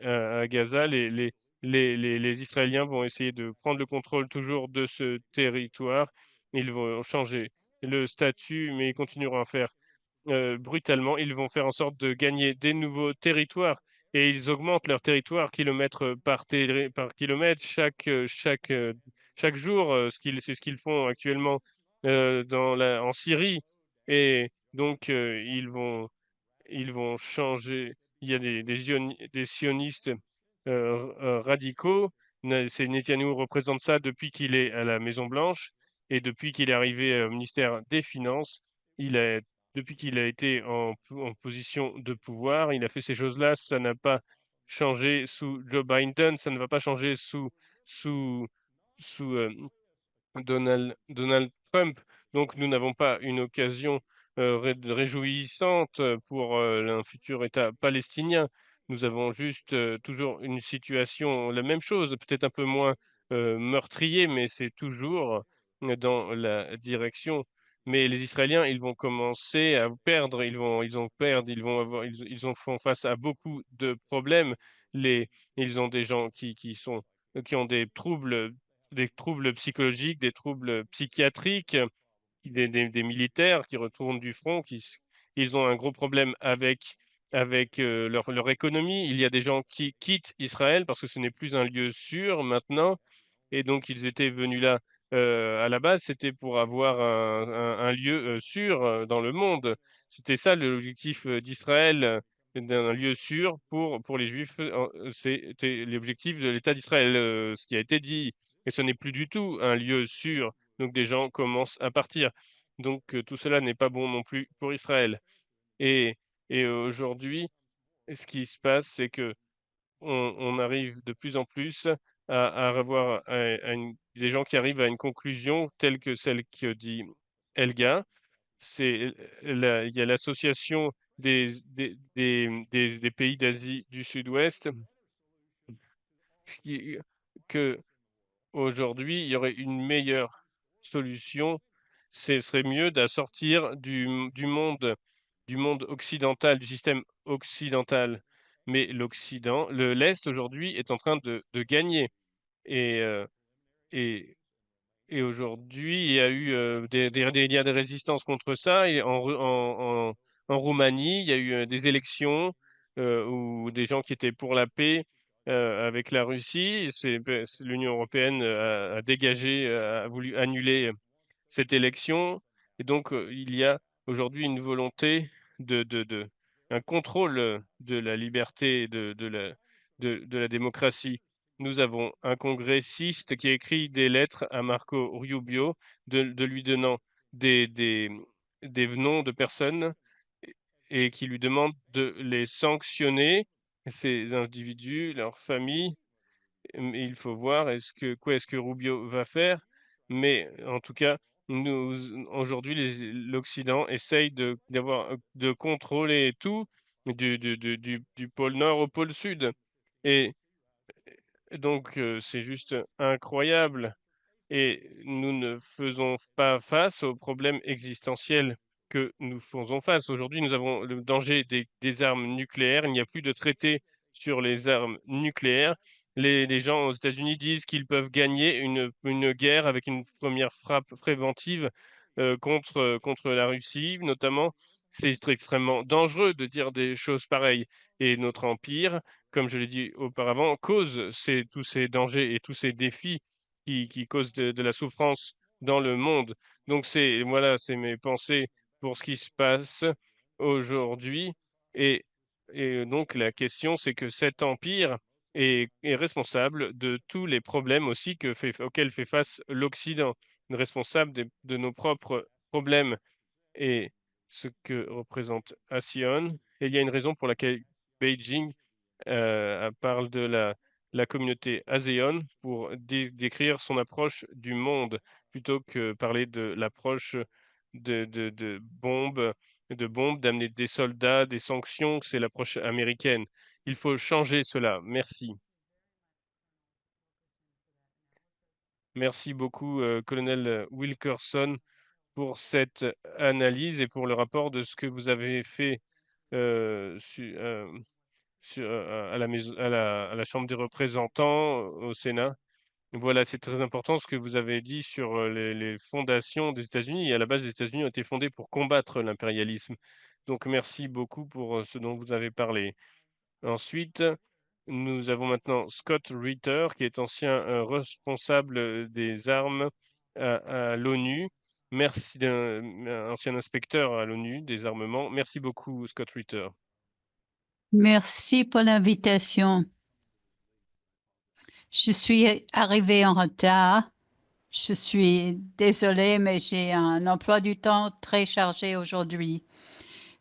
à Gaza. Les Israéliens vont essayer de prendre le contrôle toujours de ce territoire. Ils vont changer le statut, mais ils continueront à faire brutalement. Ils vont faire en sorte de gagner des nouveaux territoires, et ils augmentent leur territoire kilomètre par kilomètre chaque jour. C'est ce qu'ils font actuellement en Syrie. Et donc, ils vont changer. Il y a des sionistes radicaux. C'est Netanyahou représente ça depuis qu'il est à la Maison-Blanche, et depuis qu'il est arrivé au ministère des Finances. Il a, Depuis qu'il a été en position de pouvoir, il a fait ces choses-là. Ça n'a pas changé sous Joe Biden, ça ne va pas changer sous, sous Donald Trump. Donc, nous n'avons pas une occasion réjouissante pour un futur État palestinien. Nous avons juste toujours une situation, la même chose, peut-être un peu moins meurtrier, mais c'est toujours dans la direction. Mais les Israéliens, ils vont commencer à perdre, ils vont avoir, ils en font face à beaucoup de problèmes. Ils ont des gens qui ont des troubles psychologiques, des troubles psychiatriques, des militaires qui retournent du front, ils ont un gros problème avec leur économie. Il y a des gens qui quittent Israël parce que ce n'est plus un lieu sûr maintenant. Et donc ils étaient venus là à la base, c'était pour avoir un lieu sûr dans le monde. C'était ça l'objectif d'Israël, d'un lieu sûr pour les Juifs. C'était l'objectif de l'État d'Israël, ce qui a été dit. et ce n'est plus du tout un lieu sûr. Donc des gens commencent à partir. Donc tout cela n'est pas bon non plus pour Israël. Et, et aujourd'hui, ce qui se passe, c'est que on arrive de plus en plus à avoir des gens qui arrivent à une conclusion telle que celle que dit Elga. Il y a l'association des pays d'Asie du Sud-Ouest qui, que aujourd'hui, il y aurait une meilleure solution. Ce serait mieux de sortir du monde occidental, du système occidental. Mais l'Est aujourd'hui est en train de gagner. Et, euh, et, et aujourd'hui, il y a eu il y a des résistances contre ça. Et en Roumanie, il y a eu des élections où des gens qui étaient pour la paix avec la Russie. L'Union européenne a dégagé, a voulu annuler cette élection. Et donc, il y a aujourd'hui une volonté un contrôle de la liberté, de la démocratie. Nous avons un congressiste qui a écrit des lettres à Marco Rubio de lui donnant des, des, des noms de personnes et qui lui demande de les sanctionner, ces individus, leurs familles. Il faut voir quoi est-ce que Rubio va faire, mais en tout cas, aujourd'hui, l'Occident essaye de contrôler tout du pôle Nord au pôle Sud. Et donc, c'est juste incroyable. Et nous ne faisons pas face aux problèmes existentiels que nous faisons face. Aujourd'hui, nous avons le danger des armes nucléaires. Il n'y a plus de traité sur les armes nucléaires. Les gens aux États-Unis disent qu'ils peuvent gagner une guerre avec une première frappe préventive contre la Russie, notamment. C'est extrêmement dangereux de dire des choses pareilles. Et notre empire, comme je l'ai dit auparavant, cause tous ces dangers et tous ces défis qui causent de la souffrance dans le monde. Donc voilà, c'est mes pensées pour ce qui se passe aujourd'hui. Et, et donc la question, c'est que cet empire est responsable de tous les problèmes aussi auxquels fait face l'Occident, responsable de nos propres problèmes et ce que représente Asion. Et il y a une raison pour laquelle Beijing parle de la communauté ASEAN pour décrire son approche du monde, plutôt que parler de l'approche de bombes, d'amener des soldats, des sanctions, c'est l'approche américaine. Il faut changer cela. Merci. Merci beaucoup, colonel Wilkerson, pour cette analyse et pour le rapport de ce que vous avez fait à la maison, à la Chambre des représentants, au Sénat. Voilà, c'est très important ce que vous avez dit sur les fondations des États-Unis. Et à la base, les États-Unis ont été fondés pour combattre l'impérialisme. Donc, merci beaucoup pour ce dont vous avez parlé. Ensuite, nous avons maintenant Scott Ritter, qui est ancien responsable des armes à l'ONU. Merci, ancien inspecteur à l'ONU des armements. Merci beaucoup, Scott Ritter. Merci pour l'invitation. Je suis arrivée en retard. Je suis désolée, mais j'ai un emploi du temps très chargé aujourd'hui.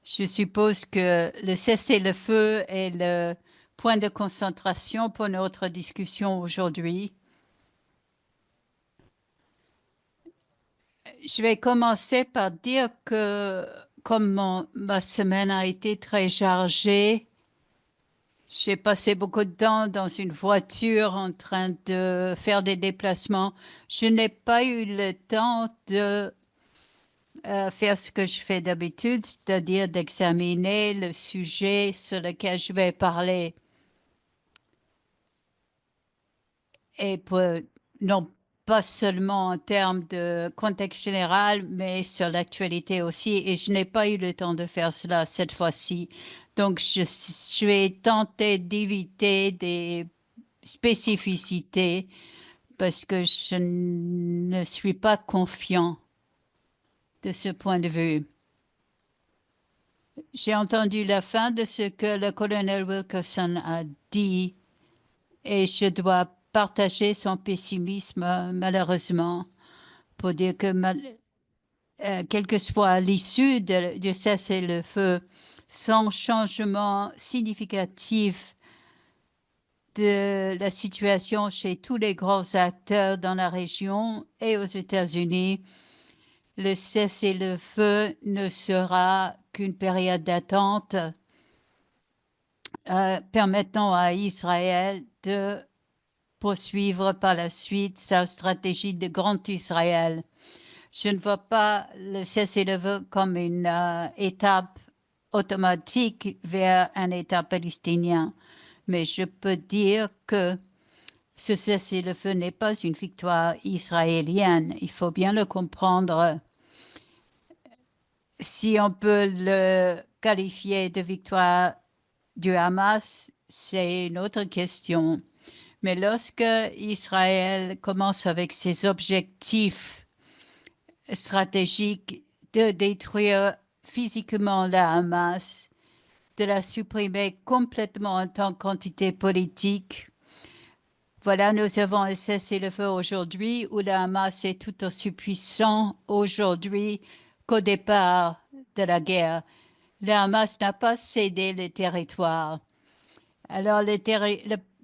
Je suppose que le cessez-le-feu est le point de concentration pour notre discussion aujourd'hui. Je vais commencer par dire que comme ma semaine a été très chargée, j'ai passé beaucoup de temps dans une voiture en train de faire des déplacements. Je n'ai pas eu le temps de faire ce que je fais d'habitude, c'est-à-dire d'examiner le sujet sur lequel je vais parler. Et non pas seulement en termes de contexte général, mais sur l'actualité aussi. Et je n'ai pas eu le temps de faire cela cette fois-ci. Donc, je vais tenter d'éviter des spécificités parce que je ne suis pas confiant de ce point de vue. J'ai entendu la fin de ce que le colonel Wilkerson a dit et je dois partager son pessimisme, malheureusement, pour dire que quelle que soit l'issue du cessez-le-feu, sans changement significatif de la situation chez tous les grands acteurs dans la région et aux États-Unis, le cessez-le-feu ne sera qu'une période d'attente permettant à Israël de poursuivre par la suite sa stratégie de Grand Israël. Je ne vois pas le cessez-le-feu comme une étape automatique vers un État palestinien, mais je peux dire que ce cessez-le-feu n'est pas une victoire israélienne. Il faut bien le comprendre. Si on peut le qualifier de victoire du Hamas, c'est une autre question. Mais lorsque Israël commence avec ses objectifs stratégique de détruire physiquement la Hamas, de la supprimer complètement en tant qu'entité politique. Voilà, nous avons un cessez-le-feu aujourd'hui où la Hamas est tout aussi puissant aujourd'hui qu'au départ de la guerre. La Hamas n'a pas cédé les territoires. Alors,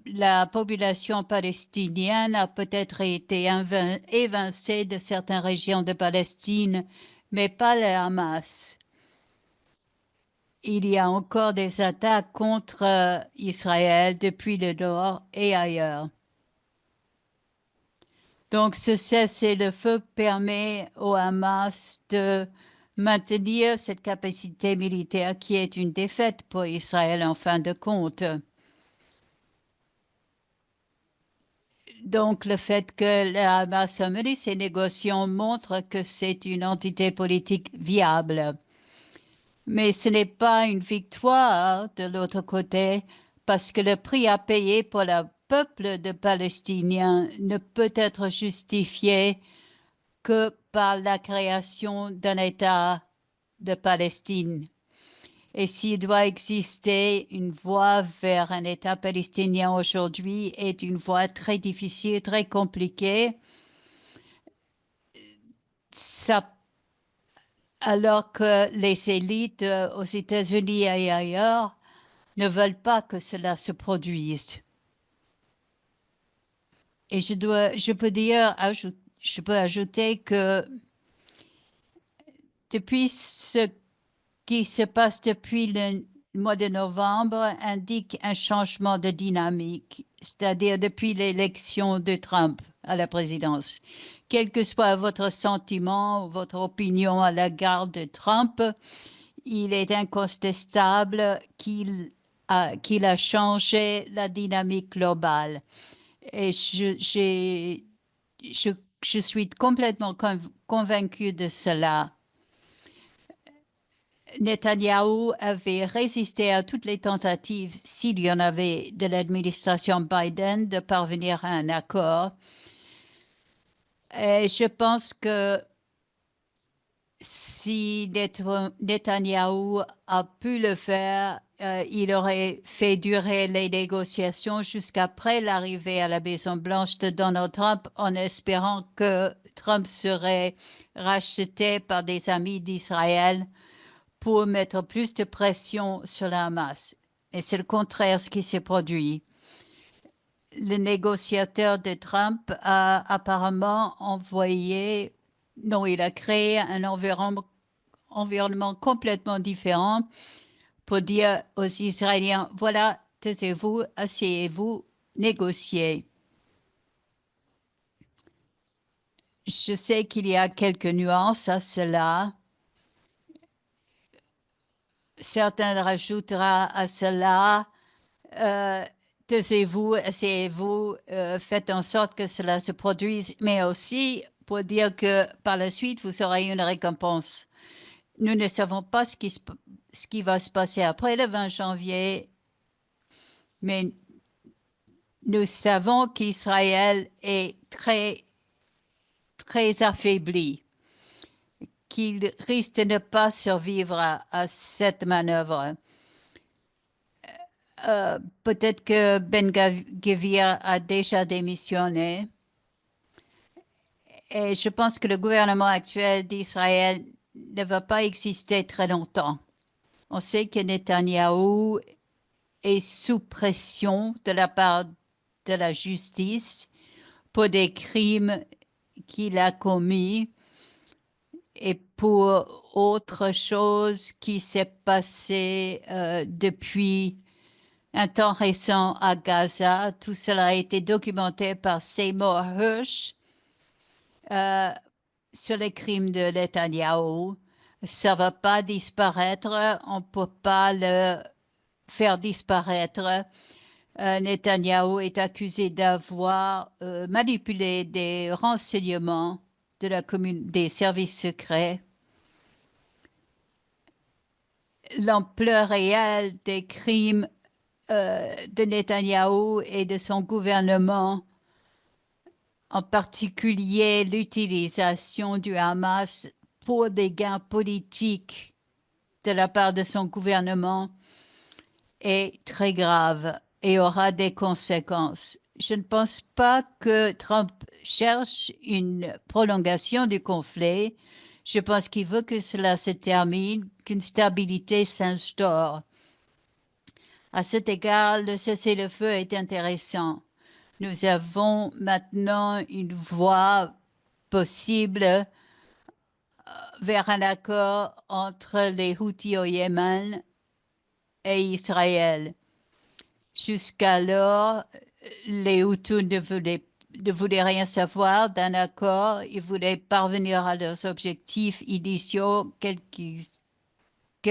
la population palestinienne a peut-être été évincée de certaines régions de Palestine, mais pas le Hamas. Il y a encore des attaques contre Israël depuis le nord et ailleurs. Donc, ce cessez-le-feu permet au Hamas de maintenir cette capacité militaire qui est une défaite pour Israël en fin de compte. Donc, le fait que le Hamas a mené ces négociations montre que c'est une entité politique viable. Mais ce n'est pas une victoire de l'autre côté, parce que le prix à payer pour le peuple de Palestiniens ne peut être justifié que par la création d'un État de Palestine. Et s'il doit exister une voie vers un État palestinien aujourd'hui, est une voie très difficile, très compliquée. Alors que les élites aux États-Unis et ailleurs ne veulent pas que cela se produise. Et je peux ajouter que depuis ce qui se passe depuis le mois de novembre indique un changement de dynamique, c'est-à-dire depuis l'élection de Trump à la présidence. Quel que soit votre sentiment ou votre opinion à l'égard de Trump, il est incontestable qu'il a changé la dynamique globale. Et je suis complètement convaincue de cela. Netanyahou avait résisté à toutes les tentatives, s'il y en avait, de l'administration Biden de parvenir à un accord. Et je pense que si Netanyahou a pu le faire, il aurait fait durer les négociations jusqu'après l'arrivée à la Maison-Blanche de Donald Trump, en espérant que Trump serait racheté par des amis d'Israël pour mettre plus de pression sur la Hamas. Et c'est le contraire ce qui s'est produit. Le négociateur de Trump a apparemment il a créé un environnement complètement différent pour dire aux Israéliens, voilà, taisez-vous, asseyez-vous, négociez. Je sais qu'il y a quelques nuances à cela. Certains rajoutera à cela, taisez-vous, asseyez-vous, faites en sorte que cela se produise, mais aussi pour dire que par la suite, vous aurez une récompense. Nous ne savons pas ce qui va se passer après le 20 janvier, mais nous savons qu'Israël est très, très affaibli, qu'il risque de ne pas survivre à cette manœuvre. peut-être que Ben-Gvir a déjà démissionné. Et je pense que le gouvernement actuel d'Israël ne va pas exister très longtemps. On sait que Netanyahou est sous pression de la part de la justice pour des crimes qu'il a commis et pour autre chose qui s'est passé depuis un temps récent à Gaza. Tout cela a été documenté par Seymour Hersh sur les crimes de Netanyahou. Ça ne va pas disparaître, on ne peut pas le faire disparaître. Netanyahou est accusé d'avoir manipulé des renseignements des services secrets. L'ampleur réelle des crimes de Netanyahou et de son gouvernement, en particulier l'utilisation du Hamas pour des gains politiques de la part de son gouvernement, est très grave et aura des conséquences. Je ne pense pas que Trump cherche une prolongation du conflit. Je pense qu'il veut que cela se termine, qu'une stabilité s'instaure. À cet égard, le cessez-le-feu est intéressant. Nous avons maintenant une voie possible vers un accord entre les Houthis au Yémen et Israël. Jusqu'alors, les Hutus ne voulaient rien savoir d'un accord. Ils voulaient parvenir à leurs objectifs initiaux, quel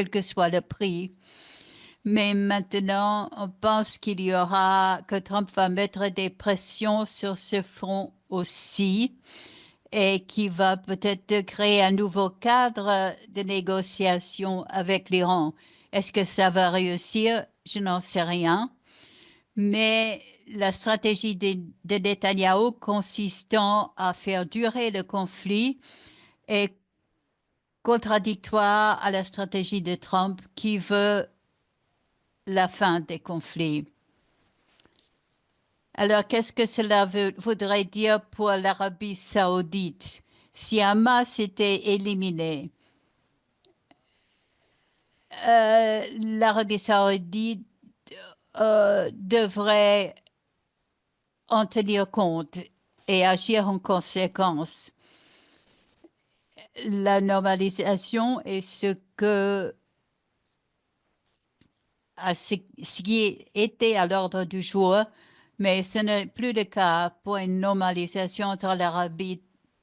que soit le prix. Mais maintenant, on pense que Trump va mettre des pressions sur ce front aussi et qu'il va peut-être créer un nouveau cadre de négociation avec l'Iran. Est-ce que ça va réussir? Je n'en sais rien. Mais la stratégie de Netanyahou consistant à faire durer le conflit est contradictoire à la stratégie de Trump qui veut la fin des conflits. Alors, qu'est-ce que cela voudrait dire pour l'Arabie saoudite? Si Hamas était éliminé, l'Arabie saoudite devrait en tenir compte et agir en conséquence. La normalisation est ce qui était à l'ordre du jour, mais ce n'est plus le cas pour une normalisation entre l'Arabie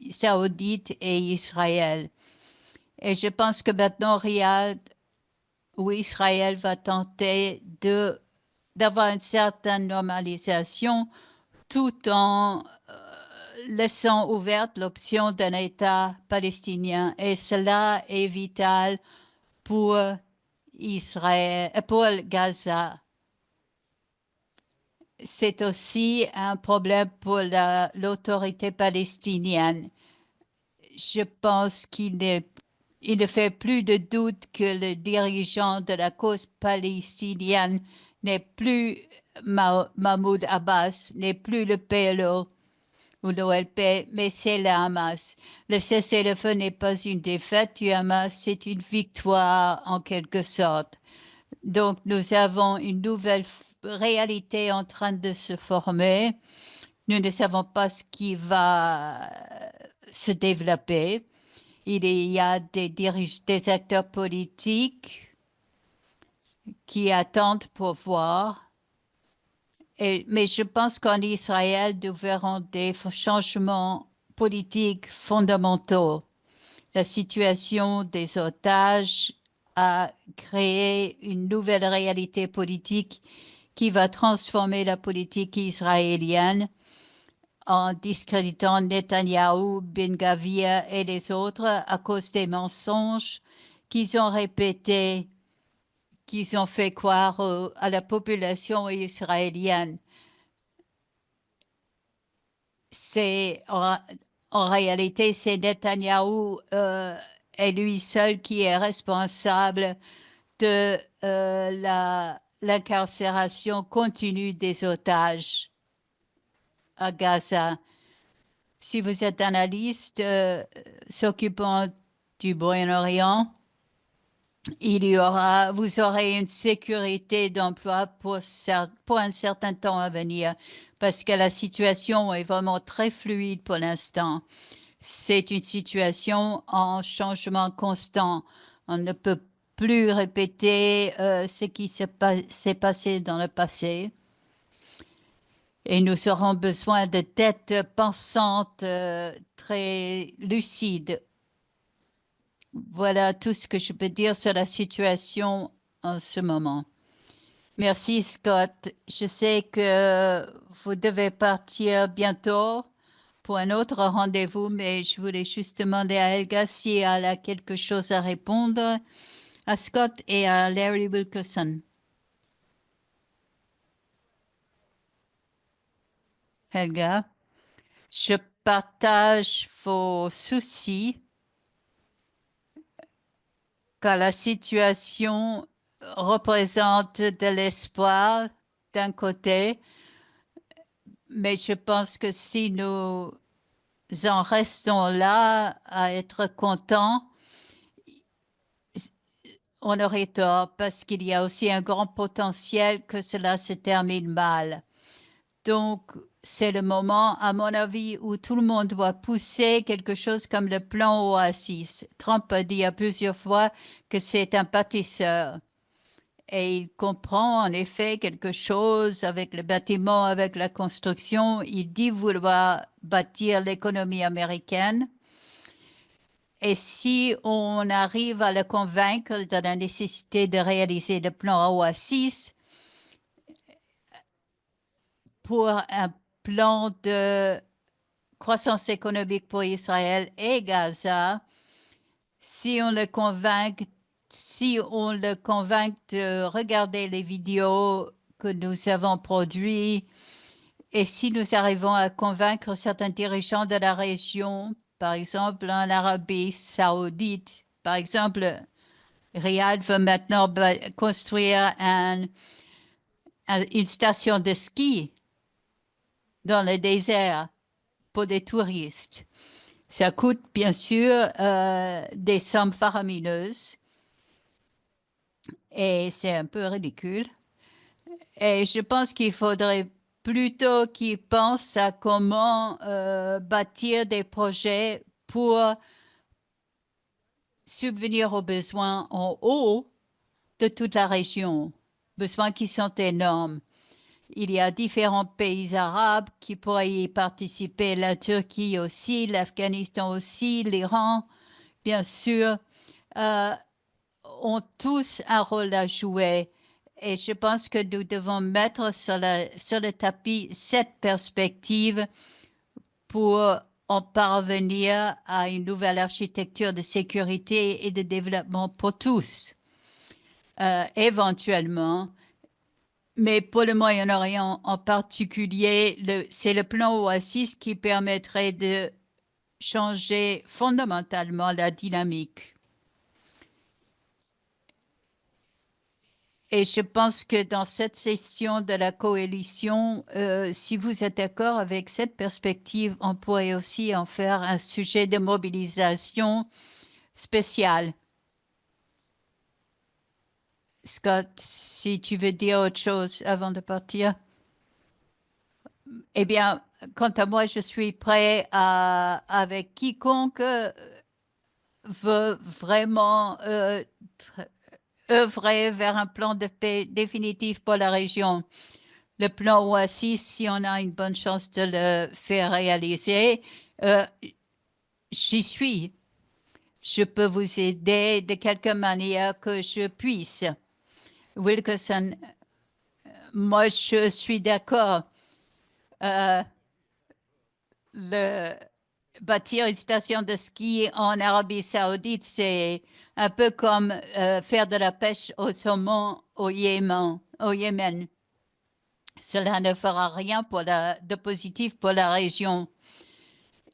saoudite et Israël. Et je pense que maintenant, Riyad ou Israël va tenter d'avoir une certaine normalisation tout en laissant ouverte l'option d'un État palestinien. Et cela est vital pour pour Gaza. C'est aussi un problème pour l'autorité palestinienne. Je pense qu'il ne fait plus de doute que le dirigeant de la cause palestinienne n'est plus Mahmoud Abbas, n'est plus le PLO ou l'OLP, mais c'est le Hamas. Le cessez-le-feu n'est pas une défaite du Hamas, c'est une victoire en quelque sorte. Donc, nous avons une nouvelle réalité en train de se former. Nous ne savons pas ce qui va se développer. Il y a des acteurs politiques qui attendent pour voir. Mais je pense qu'en Israël, nous verrons des changements politiques fondamentaux. La situation des otages a créé une nouvelle réalité politique qui va transformer la politique israélienne en discréditant Netanyahou, Ben-Gvir et les autres à cause des mensonges qu'ils ont répétés, qu'ils ont fait croire à la population israélienne. En réalité, c'est Netanyahou et lui seul qui est responsable de l'incarcération continue des otages à Gaza. Si vous êtes analyste s'occupant du Moyen-Orient, vous aurez une sécurité d'emploi pour un certain temps à venir, parce que la situation est vraiment très fluide pour l'instant. C'est une situation en changement constant. On ne peut plus répéter ce qui s'est passé dans le passé. Et nous aurons besoin de têtes pensantes très lucides. Voilà tout ce que je peux dire sur la situation en ce moment. Merci, Scott. Je sais que vous devez partir bientôt pour un autre rendez-vous, mais je voulais juste demander à Helga si elle a quelque chose à répondre à Scott et à Larry Wilkerson. Helga, je partage vos soucis car la situation représente de l'espoir d'un côté, mais je pense que si nous en restons là à être contents, on aurait tort parce qu'il y a aussi un grand potentiel que cela se termine mal. Donc, c'est le moment, à mon avis, où tout le monde doit pousser quelque chose comme le plan Oasis. Trump a dit à plusieurs fois que c'est un bâtisseur. Et il comprend en effet quelque chose avec le bâtiment, avec la construction. Il dit vouloir bâtir l'économie américaine. Et si on arrive à le convaincre de la nécessité de réaliser le plan Oasis pour un plan de croissance économique pour Israël et Gaza, si on le convainc de regarder les vidéos que nous avons produites et si nous arrivons à convaincre certains dirigeants de la région, par exemple en Arabie saoudite, par exemple, Riyad veut maintenant construire une station de ski dans le désert pour des touristes. Ça coûte bien sûr des sommes faramineuses et c'est un peu ridicule. Et je pense qu'il faudrait plutôt qu'ils pensent à comment bâtir des projets pour subvenir aux besoins en haut de toute la région, besoins qui sont énormes. Il y a différents pays arabes qui pourraient y participer, la Turquie aussi, l'Afghanistan aussi, l'Iran, bien sûr, ont tous un rôle à jouer. Et je pense que nous devons mettre sur le tapis cette perspective pour en parvenir à une nouvelle architecture de sécurité et de développement pour tous, éventuellement. Mais pour le Moyen-Orient en particulier, c'est le plan Oasis qui permettrait de changer fondamentalement la dynamique. Et je pense que dans cette session de la coalition, si vous êtes d'accord avec cette perspective, on pourrait aussi en faire un sujet de mobilisation spécial. Scott, si tu veux dire autre chose avant de partir. Eh bien, quant à moi, je suis prêt avec quiconque veut vraiment œuvrer vers un plan de paix définitif pour la région. Le plan Oasis, si on a une bonne chance de le faire réaliser, j'y suis. Je peux vous aider de quelque manière que je puisse. Wilkerson, moi, je suis d'accord. Bâtir une station de ski en Arabie Saoudite, c'est un peu comme faire de la pêche au saumon au Yémen. Cela ne fera rien de positif pour la région.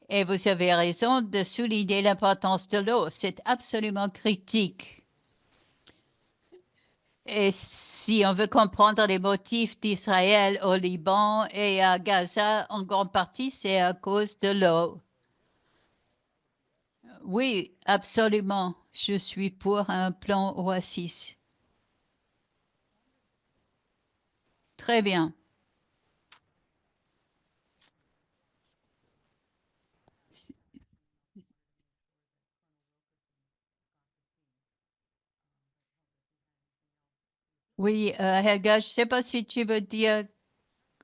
Et vous avez raison de souligner l'importance de l'eau. C'est absolument critique. Et si on veut comprendre les motifs d'Israël au Liban et à Gaza, en grande partie, c'est à cause de l'eau. Oui, absolument. Je suis pour un plan Oasis. Très bien. Oui, Helga, je ne sais pas si tu veux dire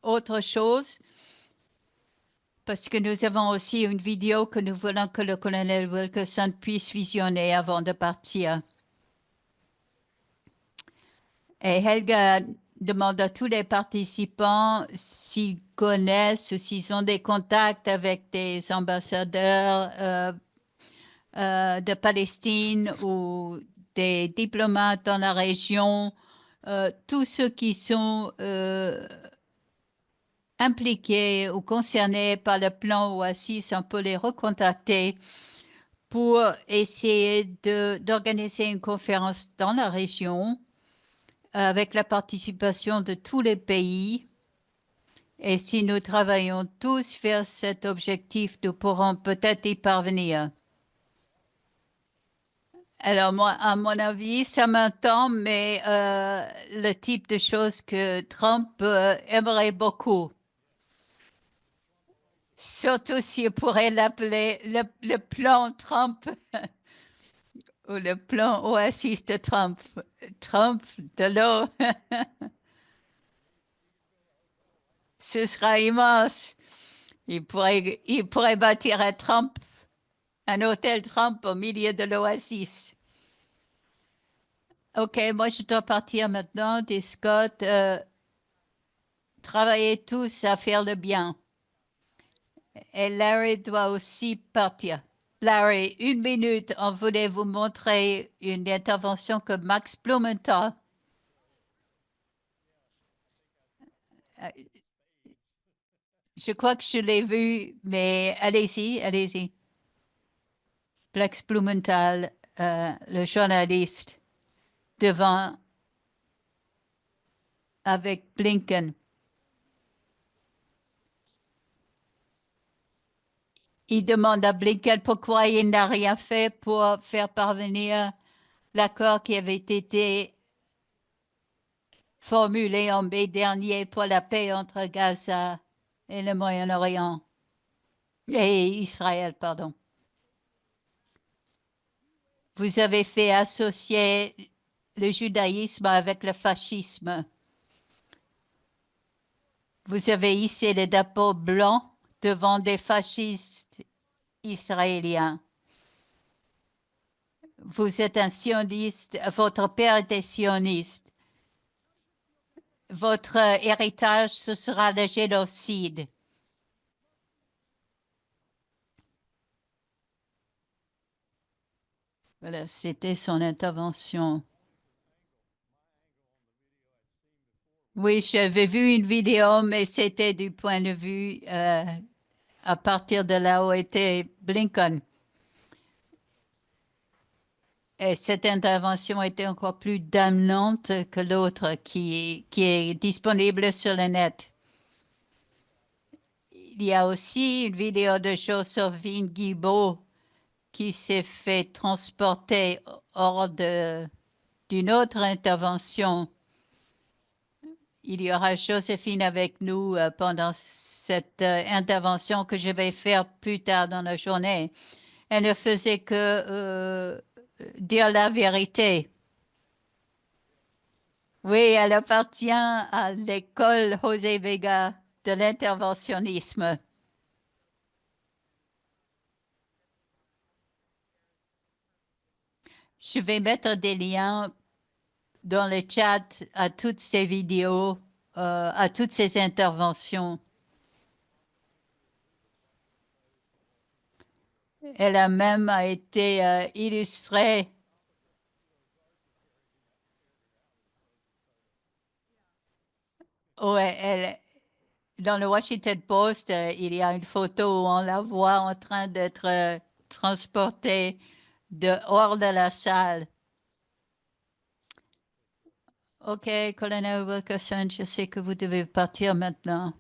autre chose, parce que nous avons aussi une vidéo que nous voulons que le colonel Wilkerson puisse visionner avant de partir. Et Helga demande à tous les participants s'ils connaissent ou s'ils ont des contacts avec des ambassadeurs de Palestine ou des diplomates dans la région, tous ceux qui sont impliqués ou concernés par le plan Oasis, on peut les recontacter pour essayer d'organiser une conférence dans la région avec la participation de tous les pays. Et si nous travaillons tous vers cet objectif, nous pourrons peut-être y parvenir. Alors, moi, à mon avis, ça m'entend, mais le type de choses que Trump aimerait beaucoup. Surtout s'il pourrait l'appeler le plan Trump ou le plan Oasis de Trump. Trump de l'eau. Ce sera immense. Il pourrait bâtir un hôtel Trump au milieu de l'Oasis. OK, moi je dois partir maintenant. Des Scott, travaillez tous à faire le bien. Et Larry doit aussi partir. Larry, 1 minute, on voulait vous montrer une intervention que Max Blumenthal. Je crois que je l'ai vu, mais allez-y, allez-y. Max Blumenthal, le journaliste, devant avec Blinken. Il demande à Blinken pourquoi il n'a rien fait pour faire parvenir l'accord qui avait été formulé en mai dernier pour la paix entre Gaza et le Moyen-Orient et Israël, pardon. Vous avez fait associer le judaïsme avec le fascisme. Vous avez hissé les drapeaux blancs devant des fascistes israéliens. Vous êtes un sioniste, votre père était sioniste. Votre héritage, ce sera le génocide. Voilà, c'était son intervention. Oui, j'avais vu une vidéo, mais c'était du point de vue à partir de là où était Blinken. Et cette intervention était encore plus damnante que l'autre qui est disponible sur le net. Il y a aussi une vidéo de Joséphine Guibault qui s'est fait transporter hors d'une autre intervention. Il y aura Joséphine avec nous pendant cette intervention que je vais faire plus tard dans la journée. Elle ne faisait que dire la vérité. Oui, elle appartient à l'école José Vega de l'interventionnisme. Je vais mettre des liens dans le chat à toutes ces vidéos, à toutes ces interventions. Elle a même été illustrée. Ouais, dans le Washington Post, il y a une photo où on la voit en train d'être transportée hors de la salle. OK, colonel Wilkerson, je sais que vous devez partir maintenant.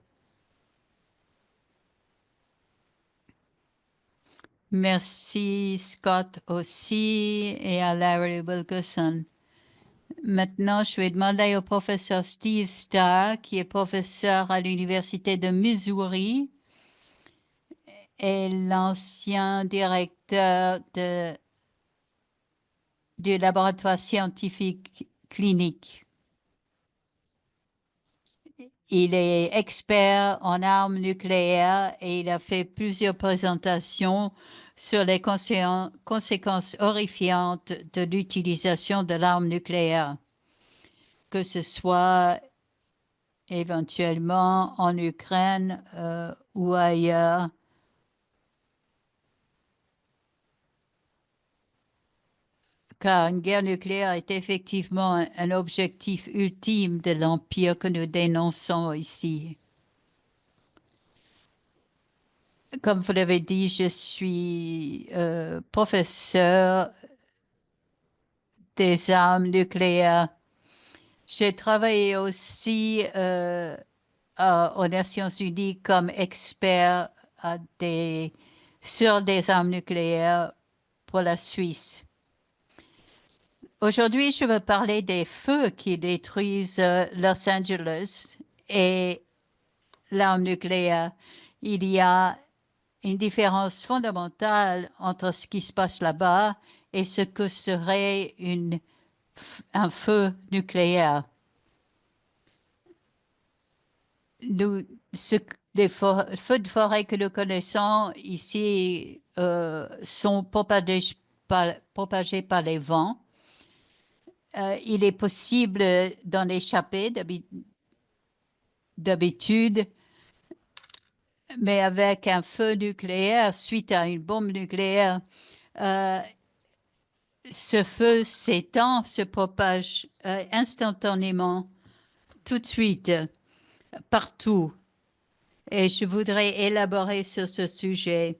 Merci Scott aussi et à Larry Wilkerson. Maintenant, je vais demander au professeur Steve Starr, qui est professeur à l'Université de Missouri et l'ancien directeur du laboratoire scientifique clinique. Il est expert en armes nucléaires et il a fait plusieurs présentations sur les conséquences horrifiantes de l'utilisation de l'arme nucléaire, que ce soit éventuellement en Ukraine ou ailleurs. Car une guerre nucléaire est effectivement un objectif ultime de l'Empire que nous dénonçons ici. Comme vous l'avez dit, je suis professeur des armes nucléaires. J'ai travaillé aussi aux Nations Unies comme expert sur des armes nucléaires pour la Suisse. Aujourd'hui, je veux parler des feux qui détruisent Los Angeles et l'arme nucléaire. Il y a une différence fondamentale entre ce qui se passe là-bas et ce que serait un feu nucléaire. Les feux de forêt que nous connaissons ici sont propagés par les vents. Il est possible d'en échapper d'habitude, mais avec un feu nucléaire, suite à une bombe nucléaire, ce feu s'étend, se propage instantanément, tout de suite, partout. Et je voudrais élaborer sur ce sujet.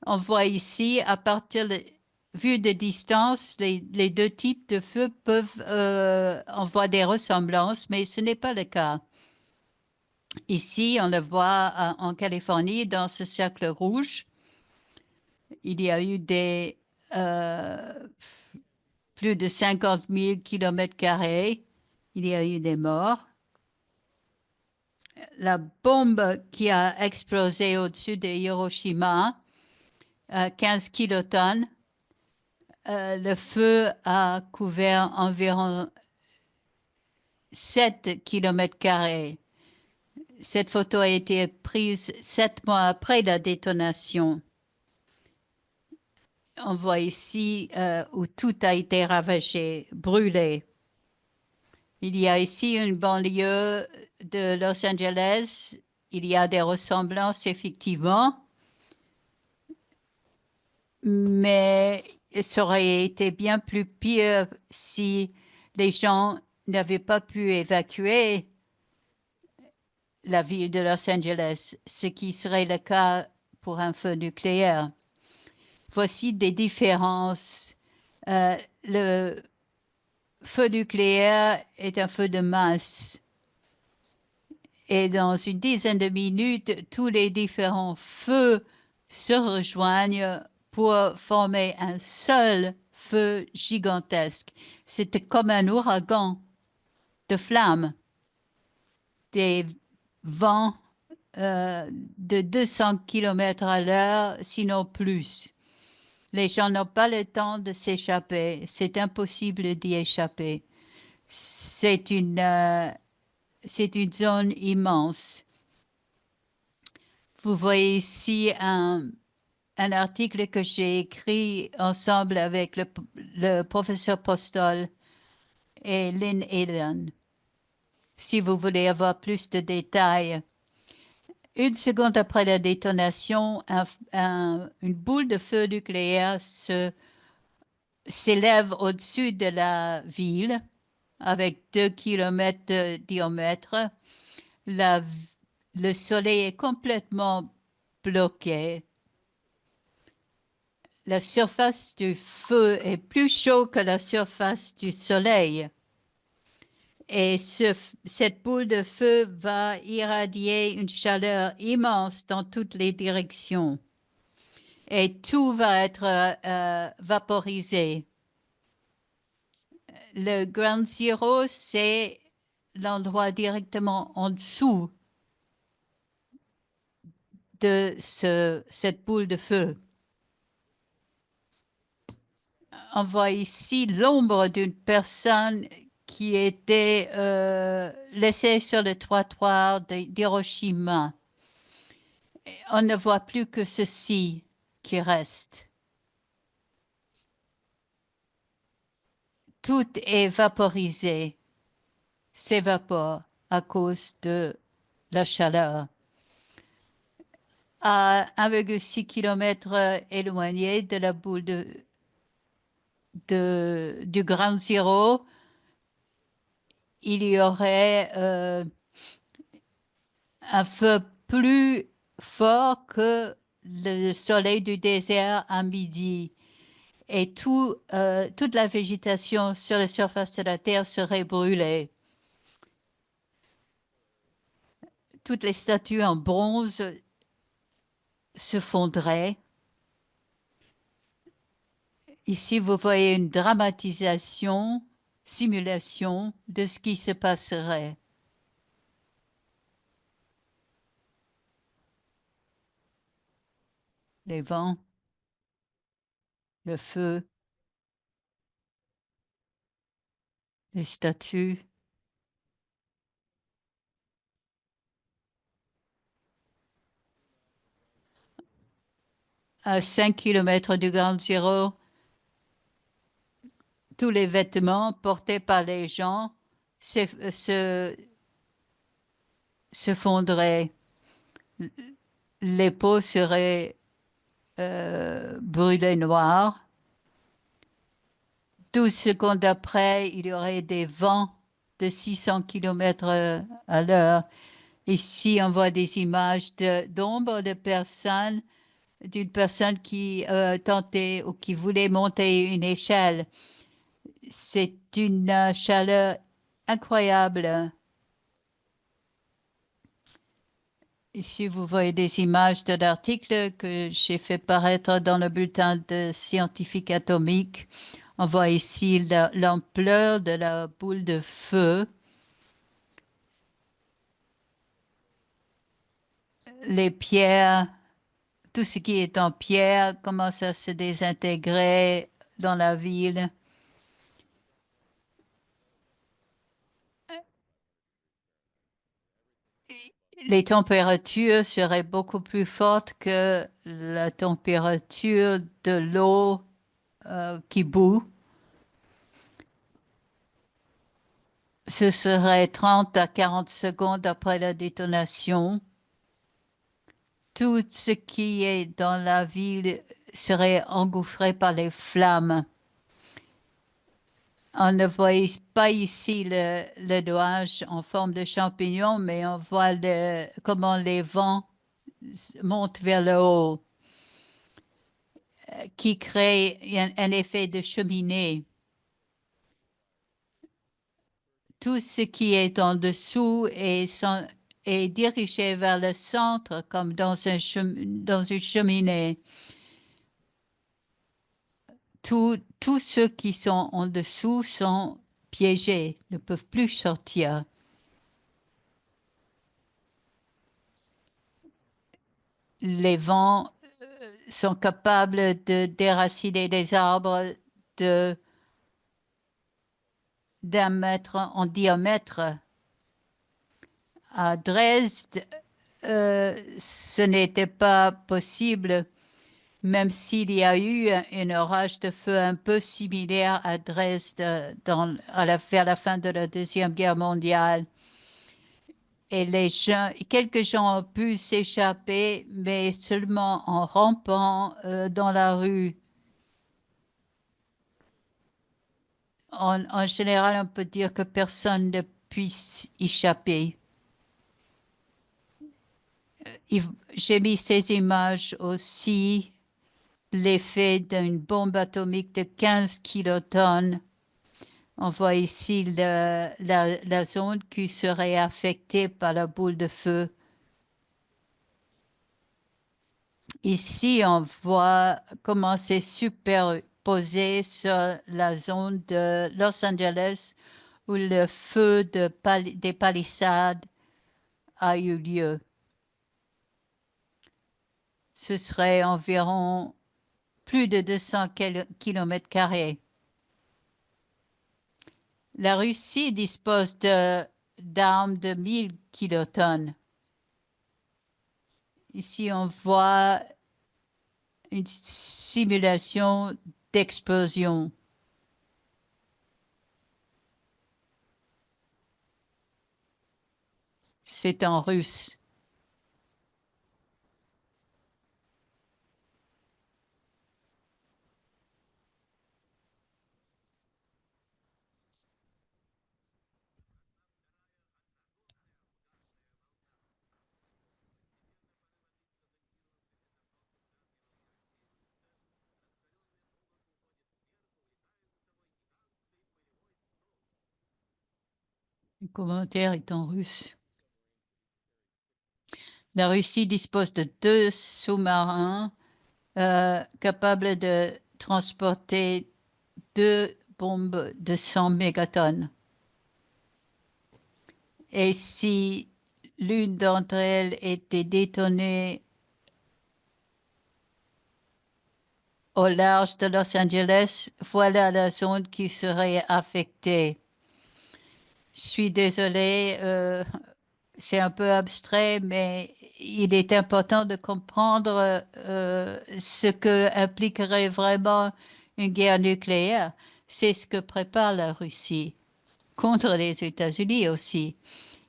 On voit ici, à partir de vue de distance, les deux types de feux peuvent avoir des ressemblances, mais ce n'est pas le cas. Ici, on le voit en Californie, dans ce cercle rouge. Il y a eu plus de 50 000 km². Il y a eu des morts. La bombe qui a explosé au-dessus de Hiroshima, 15 kilotonnes, le feu a couvert environ 7 km². Cette photo a été prise 7 mois après la détonation. On voit ici où tout a été ravagé, brûlé. Il y a ici une banlieue de Los Angeles. Il y a des ressemblances, effectivement. Mais ça aurait été bien plus pire si les gens n'avaient pas pu évacuer la ville de Los Angeles, ce qui serait le cas pour un feu nucléaire. Voici des différences. Le feu nucléaire est un feu de masse. Et dans une dizaine de minutes, tous les différents feux se rejoignent pour former un seul feu gigantesque. C'était comme un ouragan de flammes, des vents de 200 km à l'heure, sinon plus. Les gens n'ont pas le temps de s'échapper. C'est impossible d'y échapper. C'est une zone immense. Vous voyez ici un article que j'ai écrit ensemble avec le professeur Postol et Lynn Eden. Si vous voulez avoir plus de détails. Une seconde après la détonation, une boule de feu nucléaire s'élève au-dessus de la ville avec 2 km de diamètre. Le soleil est complètement bloqué. La surface du feu est plus chaude que la surface du soleil. Et cette boule de feu va irradier une chaleur immense dans toutes les directions. Et tout va être vaporisé. Le Ground Zero, c'est l'endroit directement en dessous de cette boule de feu. On voit ici l'ombre d'une personne qui était laissée sur le trottoir d'Hiroshima. On ne voit plus que ceci qui reste. Tout est vaporisé, s'évapore à cause de la chaleur. À 1,6 km éloigné de la boule du Ground Zero, il y aurait un feu plus fort que le soleil du désert à midi. Et toute la végétation sur la surface de la Terre serait brûlée. Toutes les statues en bronze se fondraient. Ici, vous voyez une dramatisation, simulation de ce qui se passerait. Les vents, le feu, les statues. À 5 km du Ground Zero, tous les vêtements portés par les gens se fondraient. Les peaux seraient brûlées noires. 12 secondes après, il y aurait des vents de 600 km à l'heure. Ici, on voit des images d'ombre de personnes, d'une personne qui tentait ou qui voulait monter une échelle. C'est une chaleur incroyable. Ici, vous voyez des images de l'article que j'ai fait paraître dans le bulletin de scientifique atomique. On voit ici l'ampleur de la boule de feu. Les pierres, tout ce qui est en pierre commence à se désintégrer dans la ville. Les températures seraient beaucoup plus fortes que la température de l'eau qui bout. Ce serait 30 à 40 secondes après la détonation. Tout ce qui est dans la ville serait engouffré par les flammes. On ne voit pas ici le nuage en forme de champignon, mais on voit comment les vents montent vers le haut, qui crée un effet de cheminée. Tout ce qui est en dessous est dirigé vers le centre comme dans une cheminée. Tous ceux qui sont en dessous sont piégés, ne peuvent plus sortir. Les vents sont capables de déraciner des arbres d'1 mètre en diamètre. À Dresde, ce n'était pas possible, même s'il y a eu un orage de feu un peu similaire à Dresde vers la fin de la Deuxième Guerre mondiale. Et quelques gens ont pu s'échapper, mais seulement en rampant dans la rue. En général, on peut dire que personne ne puisse échapper. J'ai mis ces images aussi, l'effet d'une bombe atomique de 15 kilotonnes On voit ici la zone qui serait affectée par la boule de feu. Ici, on voit comment c'est superposé sur la zone de Los Angeles où le feu des palissades a eu lieu. Ce serait environ plus de 200 km². La Russie dispose d'armes de 1000 kilotonnes. Ici, on voit une simulation d'explosion. C'est en russe. Le commentaire est en russe. La Russie dispose de 2 sous-marins capables de transporter 2 bombes de 100 mégatonnes. Et si l'une d'entre elles était détonée au large de Los Angeles, voilà la zone qui serait affectée. Je suis désolée, c'est un peu abstrait, mais il est important de comprendre ce que impliquerait vraiment une guerre nucléaire. C'est ce que prépare la Russie contre les États-Unis aussi.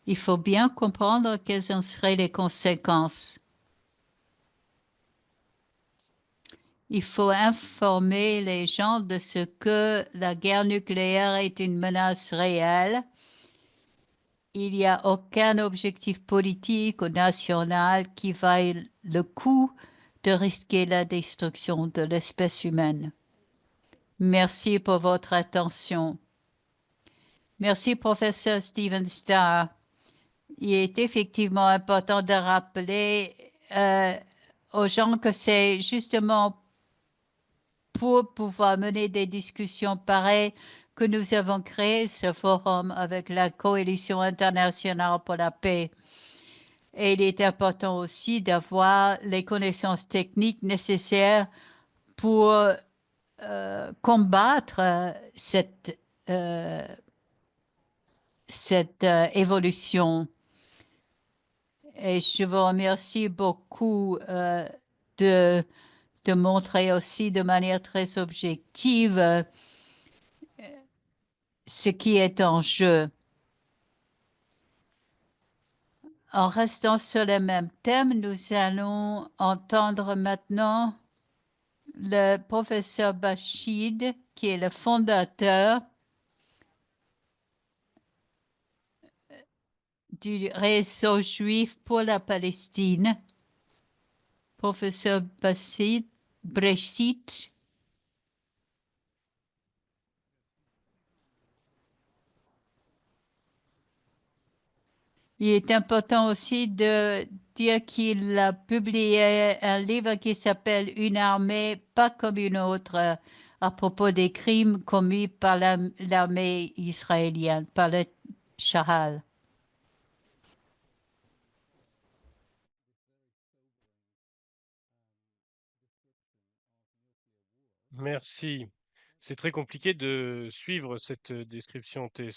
Il faut bien comprendre quelles en seraient les conséquences. Il faut informer les gens de ce que la guerre nucléaire est une menace réelle. Il n'y a aucun objectif politique ou national qui vaille le coup de risquer la destruction de l'espèce humaine. Merci pour votre attention. Merci, professeur Stephen Starr. Il est effectivement important de rappeler aux gens que c'est justement pour pouvoir mener des discussions pareilles que nous avons créé ce forum avec la Coalition internationale pour la paix. Et il est important aussi d'avoir les connaissances techniques nécessaires pour combattre cette évolution. Et je vous remercie beaucoup de montrer aussi de manière très objective ce qui est en jeu. En restant sur le même thème, nous allons entendre maintenant le professeur Bachid, qui est le fondateur du réseau juif pour la Palestine. Professeur Bachid. Il est important aussi de dire qu'il a publié un livre qui s'appelle « Une armée pas comme une autre » à propos des crimes commis par l'armée israélienne, par le Chahal. Merci. C'est très compliqué de suivre cette description très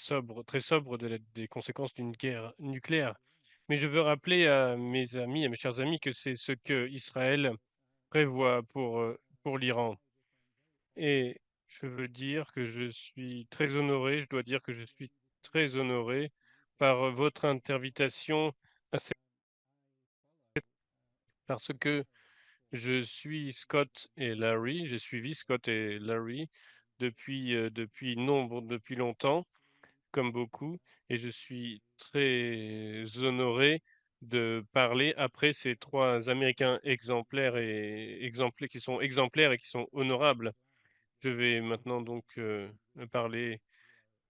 sobre des conséquences d'une guerre nucléaire. Mais je veux rappeler à mes amis, à mes chers amis, que c'est ce que Israël prévoit pour l'Iran. Et je veux dire que je suis très honoré, je dois dire que je suis très honoré par votre invitation parce que je suis Scott et Larry, j'ai suivi Scott et Larry depuis longtemps, comme beaucoup, et je suis très honoré de parler après ces 3 Américains qui sont exemplaires et qui sont honorables. Je vais maintenant donc parler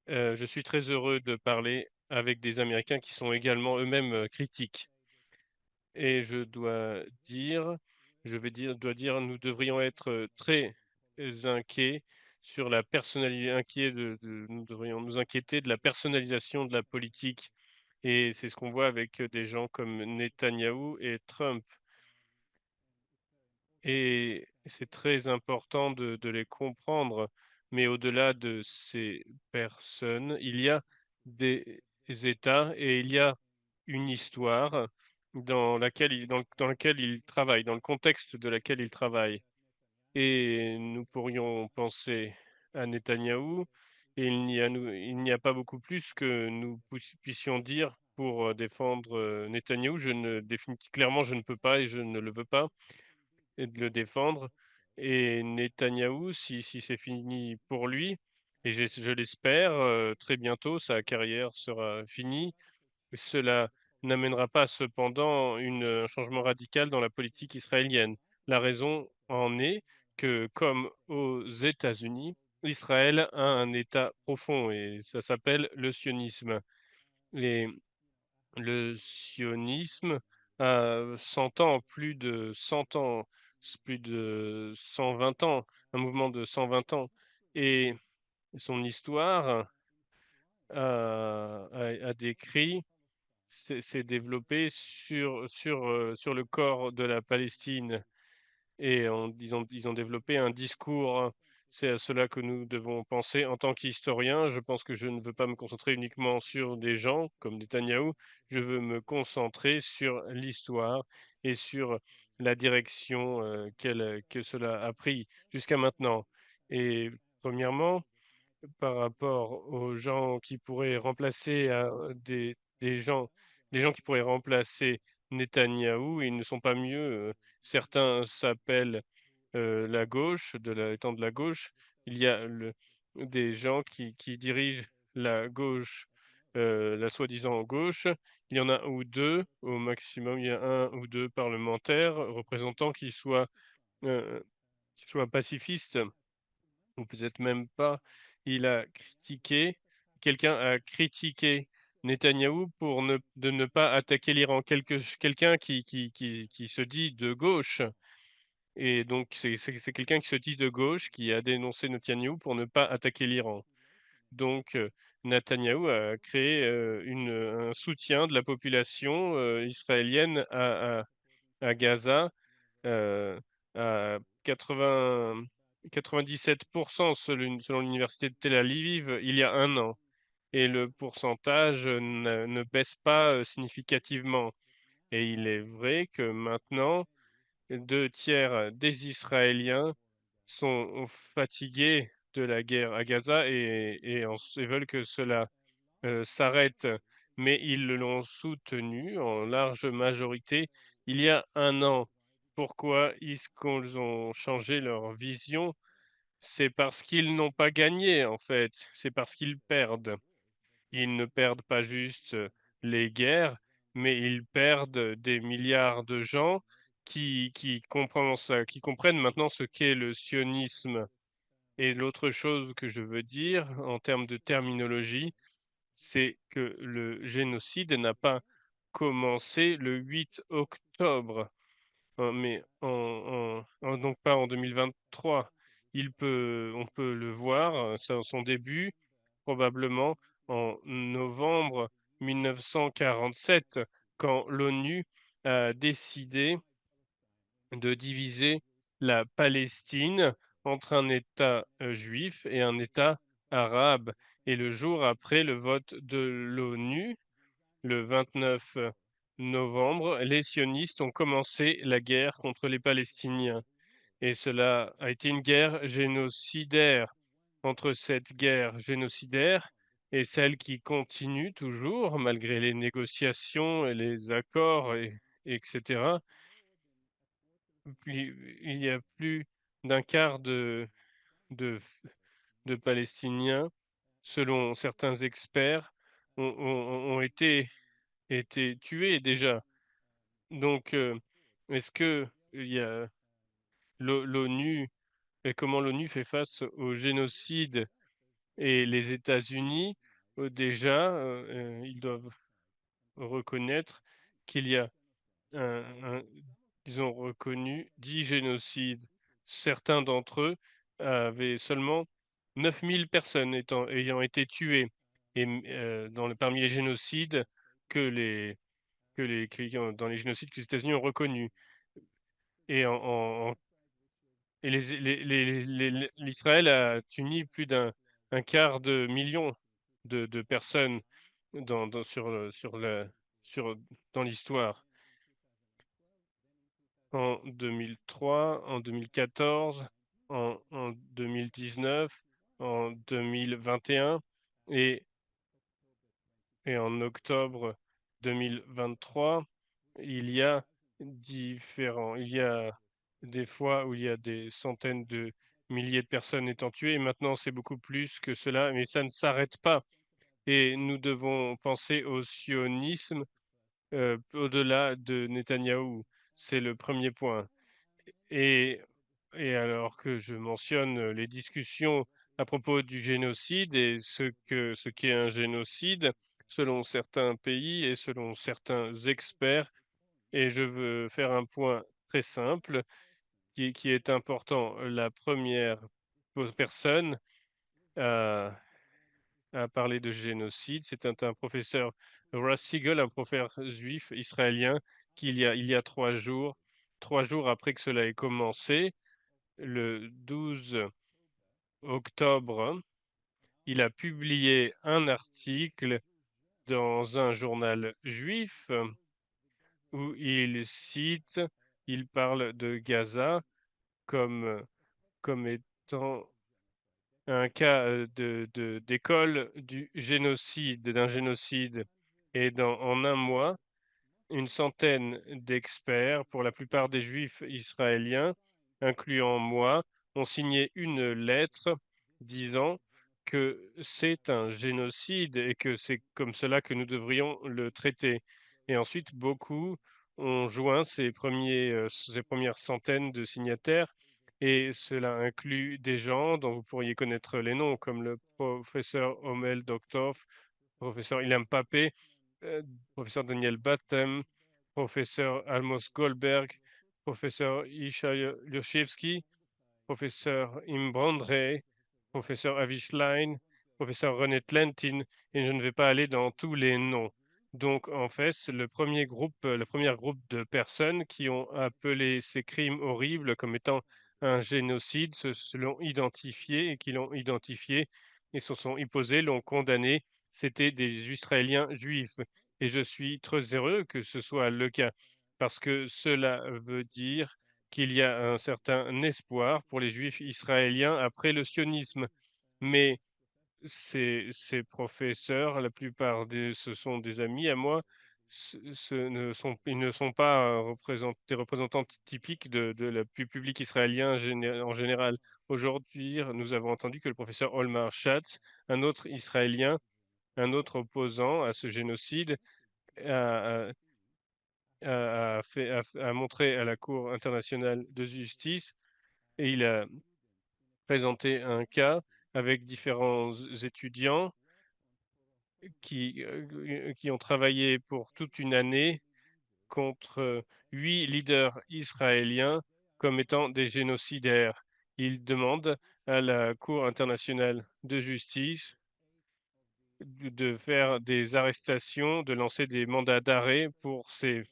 je suis très heureux de parler avec des Américains qui sont également eux-mêmes critiques. Et dois dire, nous devrions être très inquiets sur la personnalité, nous devrions nous inquiéter de la personnalisation de la politique. Et c'est ce qu'on voit avec des gens comme Netanyahou et Trump. Et c'est très important de les comprendre. Mais au-delà de ces personnes, il y a des États et il y a une histoire dans laquelle ils travaillent, dans le contexte de laquelle ils travaillent. Et nous pourrions penser à Netanyahou, et il n'y a pas beaucoup plus que nous puissions dire pour défendre Netanyahou. Clairement, je ne peux pas et je ne le veux pas et de le défendre. Et Netanyahou, si c'est fini pour lui, et je l'espère, très bientôt, sa carrière sera finie. Cela n'amènera pas cependant un changement radical dans la politique israélienne. La raison en est que, comme aux États-Unis, Israël a un État profond et ça s'appelle le sionisme. Et le sionisme a 100 ans, plus de 100 ans, plus de 120 ans, un mouvement de 120 ans. Et son histoire a décrit s'est développé sur le corps de la Palestine et ils ont développé un discours. C'est à cela que nous devons penser. En tant qu'historien, je pense que je ne veux pas me concentrer uniquement sur des gens comme Netanyahou, je veux me concentrer sur l'histoire et sur la direction que cela a pris jusqu'à maintenant. Et premièrement, par rapport aux gens qui pourraient remplacer des gens qui pourraient remplacer Netanyahou, ils ne sont pas mieux. Certains s'appellent la gauche, étant de la gauche. Il y a des gens qui dirigent la gauche, la soi-disant gauche. Il y en a un ou deux au maximum. Il y a un ou deux parlementaires représentants qui soient pacifistes ou peut-être même pas. Il a critiqué, quelqu'un a critiqué Netanyahou de ne pas attaquer l'Iran. Quelqu'un qui se dit de gauche, et donc c'est quelqu'un qui se dit de gauche qui a dénoncé Netanyahou pour ne pas attaquer l'Iran. Donc Netanyahou a créé un soutien de la population israélienne à Gaza à 97% selon l'université de Tel Aviv il y a un an. Et le pourcentage ne baisse pas significativement. Et il est vrai que maintenant, 2 tiers des Israéliens sont fatigués de la guerre à Gaza et veulent que cela s'arrête, mais ils l'ont soutenu en large majorité il y a un an. Pourquoi est-ce qu'ils ont changé leur vision? C'est parce qu'ils n'ont pas gagné, en fait. C'est parce qu'ils perdent. Ils ne perdent pas juste les guerres, mais ils perdent des milliards de gens qui comprennent maintenant ce qu'est le sionisme. Et l'autre chose que je veux dire en termes de terminologie, c'est que le génocide n'a pas commencé le 8 octobre, mais donc pas en 2023. On peut le voir, son début, probablement en novembre 1947, quand l'ONU a décidé de diviser la Palestine entre un État juif et un État arabe. Et le jour après le vote de l'ONU, le 29 novembre, les sionistes ont commencé la guerre contre les Palestiniens. Et cela a été une guerre génocidaire. Entre cette guerre génocidaire et celle qui continue toujours, malgré les négociations et les accords, etc., il y a plus d'un quart de, de Palestiniens, selon certains experts, ont été tués déjà. Donc, est-ce que il y a l'ONU et comment l'ONU fait face au génocide Et les États-Unis, déjà, ils doivent reconnaître qu'il y a ils ont reconnu 10 génocides. Certains d'entre eux avaient seulement 9000 personnes ayant été tuées. Et parmi les génocides dans les génocides que les États-Unis ont reconnus. Et l'Israël a tuni plus d'un quart de million de personnes dans l'histoire. En 2003, en 2014, en 2019, en 2021 et en octobre 2023, il y a des fois où il y a des centaines de milliers de personnes étant tuées, et maintenant c'est beaucoup plus que cela, mais ça ne s'arrête pas. Et nous devons penser au sionisme au-delà de Netanyahou. C'est le premier point. Et, alors que je mentionne les discussions à propos du génocide et ce qu'est un génocide, selon certains pays et selon certains experts, et je veux faire un point très simple qui est important. La première personne à parler de génocide, c'est un professeur, Russ Siegel, un professeur juif israélien, il y a 3 jours après que cela ait commencé, le 12 octobre, il a publié un article dans un journal juif où il parle de Gaza comme étant un cas d'école du génocide, d'un génocide. Et en un mois, une centaine d'experts, pour la plupart des juifs israéliens, incluant moi, ont signé une lettre disant que c'est un génocide et que c'est comme cela que nous devrions le traiter. Et ensuite, beaucoup ont joint ces premières centaines de signataires, et cela inclut des gens dont vous pourriez connaître les noms, comme le professeur Omel Doktorf, professeur Ilham Papé, euh, professeur Daniel Batem, professeur Almos Goldberg, professeur Ishaï Lioshevski, professeur Imbrandre, professeur Avi Schlein, professeur René Tlentin, et je ne vais pas aller dans tous les noms. Donc, en fait, c'est le premier groupe de personnes qui ont appelé ces crimes horribles comme étant un génocide, se l'ont identifié et qui l'ont identifié et se sont opposés, l'ont condamné. C'était des Israéliens juifs. Et je suis très heureux que ce soit le cas, parce que cela veut dire qu'il y a un certain espoir pour les Juifs israéliens après le sionisme. Mais ces professeurs, ce sont des amis à moi, ils ne sont pas des représentants typiques de la du public israélien en général. Aujourd'hui, nous avons entendu que le professeur Olmar Schatz, un autre Israélien, un autre opposant à ce génocide, a, a montré à la Cour internationale de justice, et il a présenté un cas avec différents étudiants qui ont travaillé pour toute une année contre 8 leaders israéliens comme étant des génocidaires. Ils demandent à la Cour internationale de justice de faire des arrestations, de lancer des mandats d'arrêt pour ces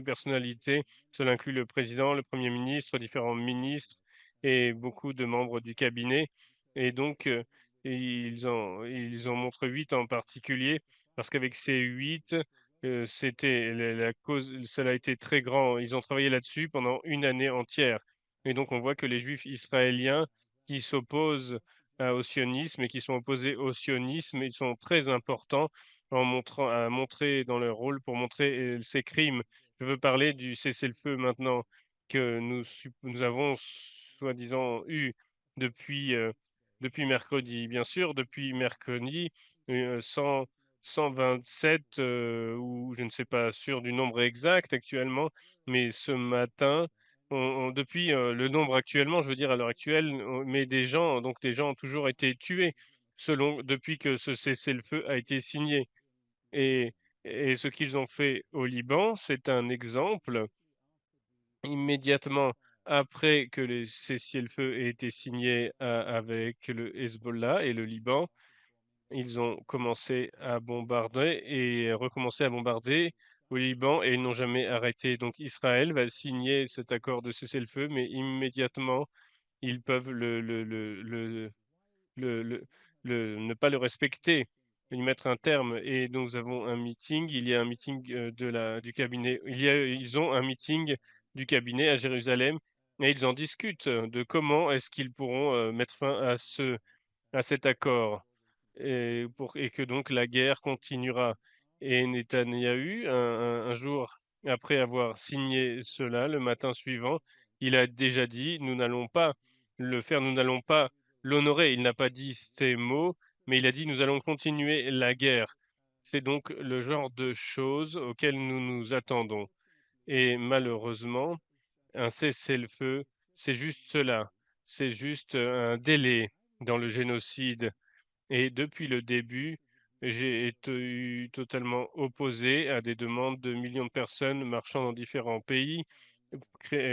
personnalités. Cela inclut le président, le premier ministre, différents ministres et beaucoup de membres du cabinet. Et donc, ils en montrent 8 en particulier, parce qu'avec ces 8, c'était la cause, cela a été très grand. Ils ont travaillé là-dessus pendant une année entière. Et donc, on voit que les Juifs israéliens qui s'opposent au sionisme et qui sont opposés au sionisme, ils sont très importants à montrer dans leur rôle pour montrer ces crimes. Je veux parler du cessez-le-feu maintenant que nous avons soi-disant eu depuis, depuis mercredi. Bien sûr, depuis mercredi, 127, ou je ne sais pas sûr du nombre exact actuellement, mais ce matin, depuis le nombre actuellement, je veux dire à l'heure actuelle, mais des gens ont toujours été tués. depuis que ce cessez-le-feu a été signé. Et, et ce qu'ils ont fait au Liban, c'est un exemple. Immédiatement après que le cessez-le-feu ait été signé avec le Hezbollah et le Liban, ils ont commencé à bombarder et recommencé à bombarder au Liban et ils n'ont jamais arrêté. Donc Israël va signer cet accord de cessez-le-feu, mais immédiatement, ils peuvent le, le, ne pas le respecter, y mettre un terme. Et nous avons un meeting, il y a un meeting du cabinet, ils ont un meeting du cabinet à Jérusalem et ils en discutent de comment est-ce qu'ils pourront mettre fin à cet accord et que donc la guerre continuera. Et Netanyahou, un jour après avoir signé cela, le matin suivant, il a déjà dit, nous n'allons pas le faire, nous n'allons pas l'honorer. Il n'a pas dit ces mots, mais il a dit, nous allons continuer la guerre. C'est donc le genre de choses auxquelles nous nous attendons. Et malheureusement, un cessez-le-feu, c'est juste cela. C'est juste un délai dans le génocide et depuis le début, j'ai été totalement opposé à des demandes de millions de personnes marchant dans différents pays,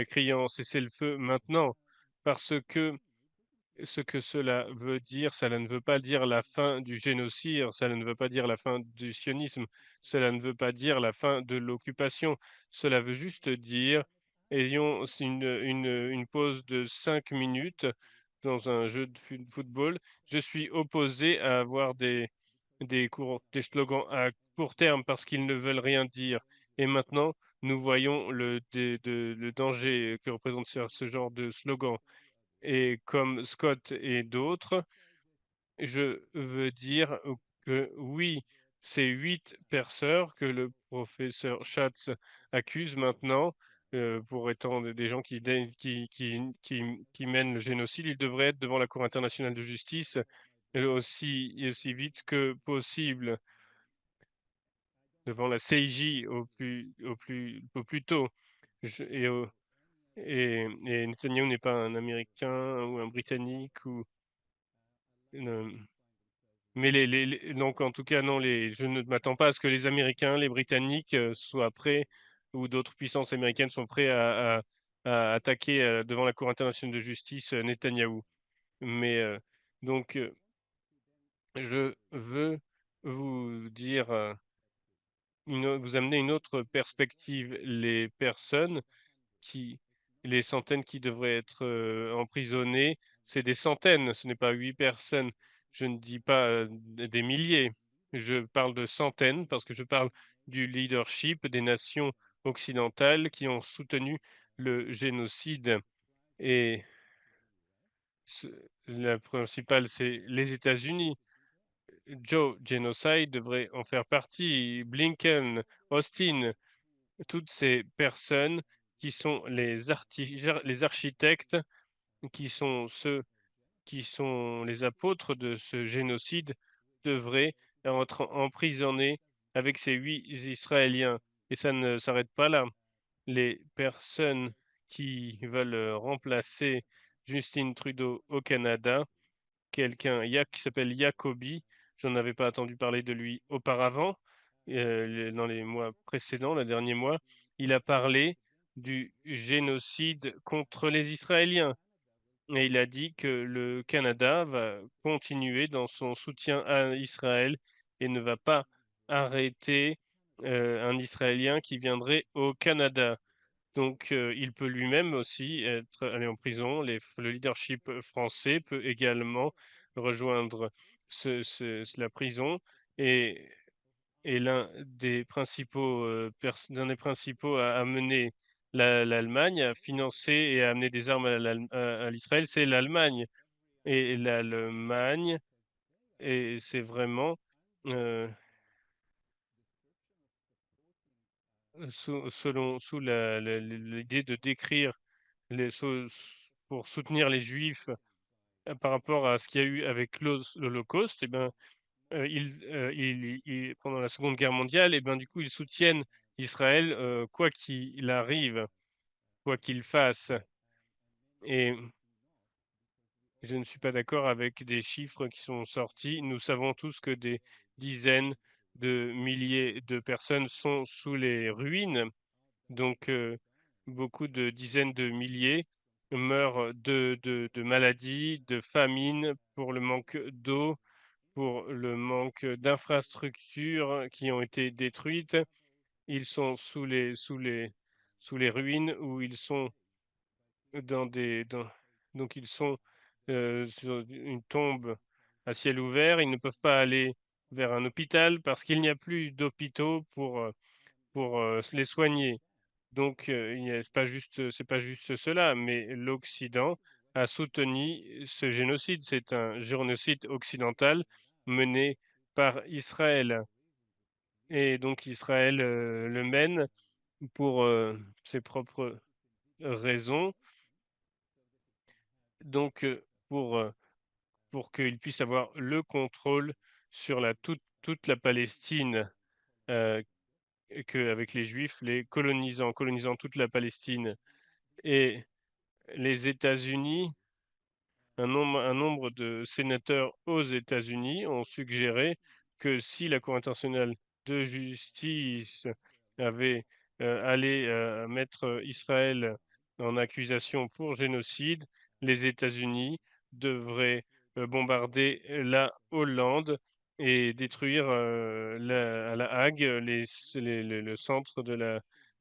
criant cessez-le-feu maintenant, parce que ce que cela veut dire, cela ne veut pas dire la fin du génocide, cela ne veut pas dire la fin du sionisme, cela ne veut pas dire la fin de l'occupation, cela veut juste dire ayons une pause de 5 minutes dans un jeu de football. Je suis opposé à avoir des slogans à court terme parce qu'ils ne veulent rien dire. Et maintenant, nous voyons le danger que représente ce genre de slogan. Et comme Scott et d'autres, je veux dire que oui, ces 8 perceurs que le professeur Schatz accuse maintenant pour étant des gens qui mènent le génocide, ils devraient être devant la Cour internationale de justice aussi vite que possible, devant la CIJ au plus tôt. Je- et, au- et Netanyahu n'est pas un Américain ou un Britannique ou mais donc en tout cas non, je ne m'attends pas à ce que les Américains, les Britanniques soient prêts ou d'autres puissances américaines sont prêts à attaquer devant la Cour internationale de justice Netanyahou. Mais donc je veux vous dire vous amener une autre perspective. Les personnes qui, les centaines qui devraient être emprisonnées, c'est des centaines, ce n'est pas 8 personnes. Je ne dis pas des milliers, je parle de centaines parce que je parle du leadership des nations occidentales qui ont soutenu le génocide. Et ce- la principale, c'est les États-Unis. Joe Genocide devrait en faire partie, Blinken, Austin, toutes ces personnes qui sont les architectes, qui sont ceux qui sont les apôtres de ce génocide, devraient être emprisonnés avec ces 8 Israéliens. Et ça ne s'arrête pas là. Les personnes qui veulent remplacer Justin Trudeau au Canada, quelqu'un qui s'appelle Jacobi. J'en avais pas entendu parler de lui auparavant, dans les mois précédents, le dernier mois. Il a parlé du génocide contre les Israéliens. Et il a dit que le Canada va continuer dans son soutien à Israël et ne va pas arrêter un Israélien qui viendrait au Canada. Donc, il peut lui-même aussi aller en prison. Le leadership français peut également rejoindre la prison. Et, et l'un des principaux à amener l'Allemagne, à financer et à amener des armes à l'Israël, c'est l'Allemagne. Et l'Allemagne, et c'est vraiment euh, sous l'idée de décrire pour soutenir les Juifs par rapport à ce qu'il y a eu avec l'Holocauste, eh ben, pendant la Seconde Guerre mondiale, et ben, du coup, ils soutiennent Israël quoi qu'il arrive, quoi qu'il fasse. Et, Je ne suis pas d'accord avec des chiffres qui sont sortis. Nous savons tous que des dizaines de milliers de personnes sont sous les ruines. Donc, beaucoup de dizaines de milliers meurent de maladies, de famine, pour le manque d'eau, pour le manque d'infrastructures qui ont été détruites. Ils sont sous les ruines, où ils sont donc ils sont sur une tombe à ciel ouvert. Ils ne peuvent pas aller vers un hôpital parce qu'il n'y a plus d'hôpitaux pour les soigner. Donc, c'est pas juste cela, mais l'Occident a soutenu ce génocide. C'est un génocide occidental mené par Israël. Et donc, Israël le mène pour ses propres raisons. Donc, pour qu'il puisse avoir le contrôle sur toute la Palestine, qu'avec les Juifs, colonisant toute la Palestine. Et les États-Unis, un nombre de sénateurs aux États-Unis ont suggéré que si la Cour internationale de justice avait allé mettre Israël en accusation pour génocide, les États-Unis devraient bombarder la Hollande et détruire à La Hague le centre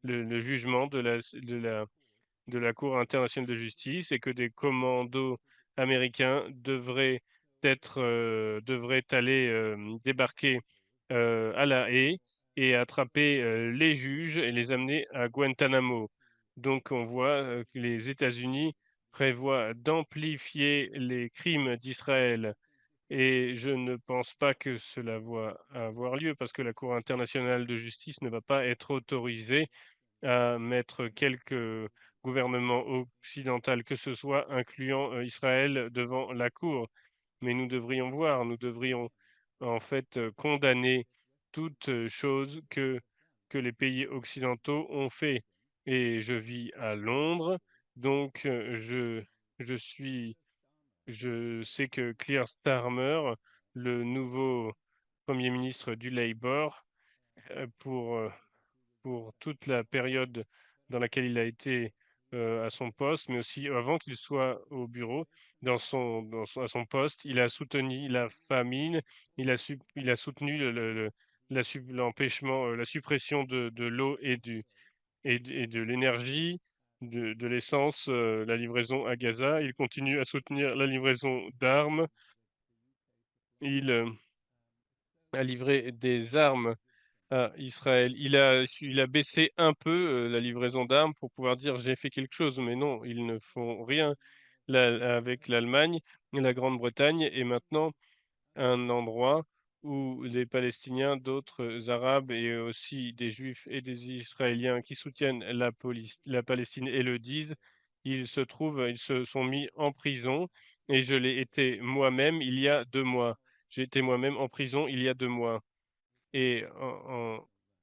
le jugement de la Cour internationale de justice, et que des commandos américains devraient aller débarquer à La Haye et attraper les juges et les amener à Guantanamo. Donc on voit que les États-Unis prévoient d'amplifier les crimes d'Israël. Et je ne pense pas que cela va avoir lieu, parce que la Cour internationale de justice ne va pas être autorisée à mettre quelque gouvernement occidental que ce soit, incluant Israël, devant la Cour. Mais nous devrions en fait condamner toute chose que les pays occidentaux ont fait. Et je vis à Londres, donc je sais que Keir Starmer, le nouveau Premier ministre du Labour, euh, pour euh, pour toute la période dans laquelle il a été à son poste, mais aussi avant qu'il soit au bureau, à son poste. Il a soutenu la famine, il a soutenu l'empêchement, la suppression de l'eau et de l'énergie, de l'essence, la livraison à Gaza. Il continue à soutenir la livraison d'armes. Il a livré des armes à Israël. Il a baissé un peu la livraison d'armes pour pouvoir dire j'ai fait quelque chose, mais non, ils ne font rien. Avec l'Allemagne et la Grande-Bretagne est maintenant un endroit où les Palestiniens, d'autres Arabes et aussi des Juifs et des Israéliens qui soutiennent la Palestine et le disent, ils se sont mis en prison, et je l'ai été moi-même il y a 2 mois. J'ai été moi-même en prison il y a 2 mois. Et,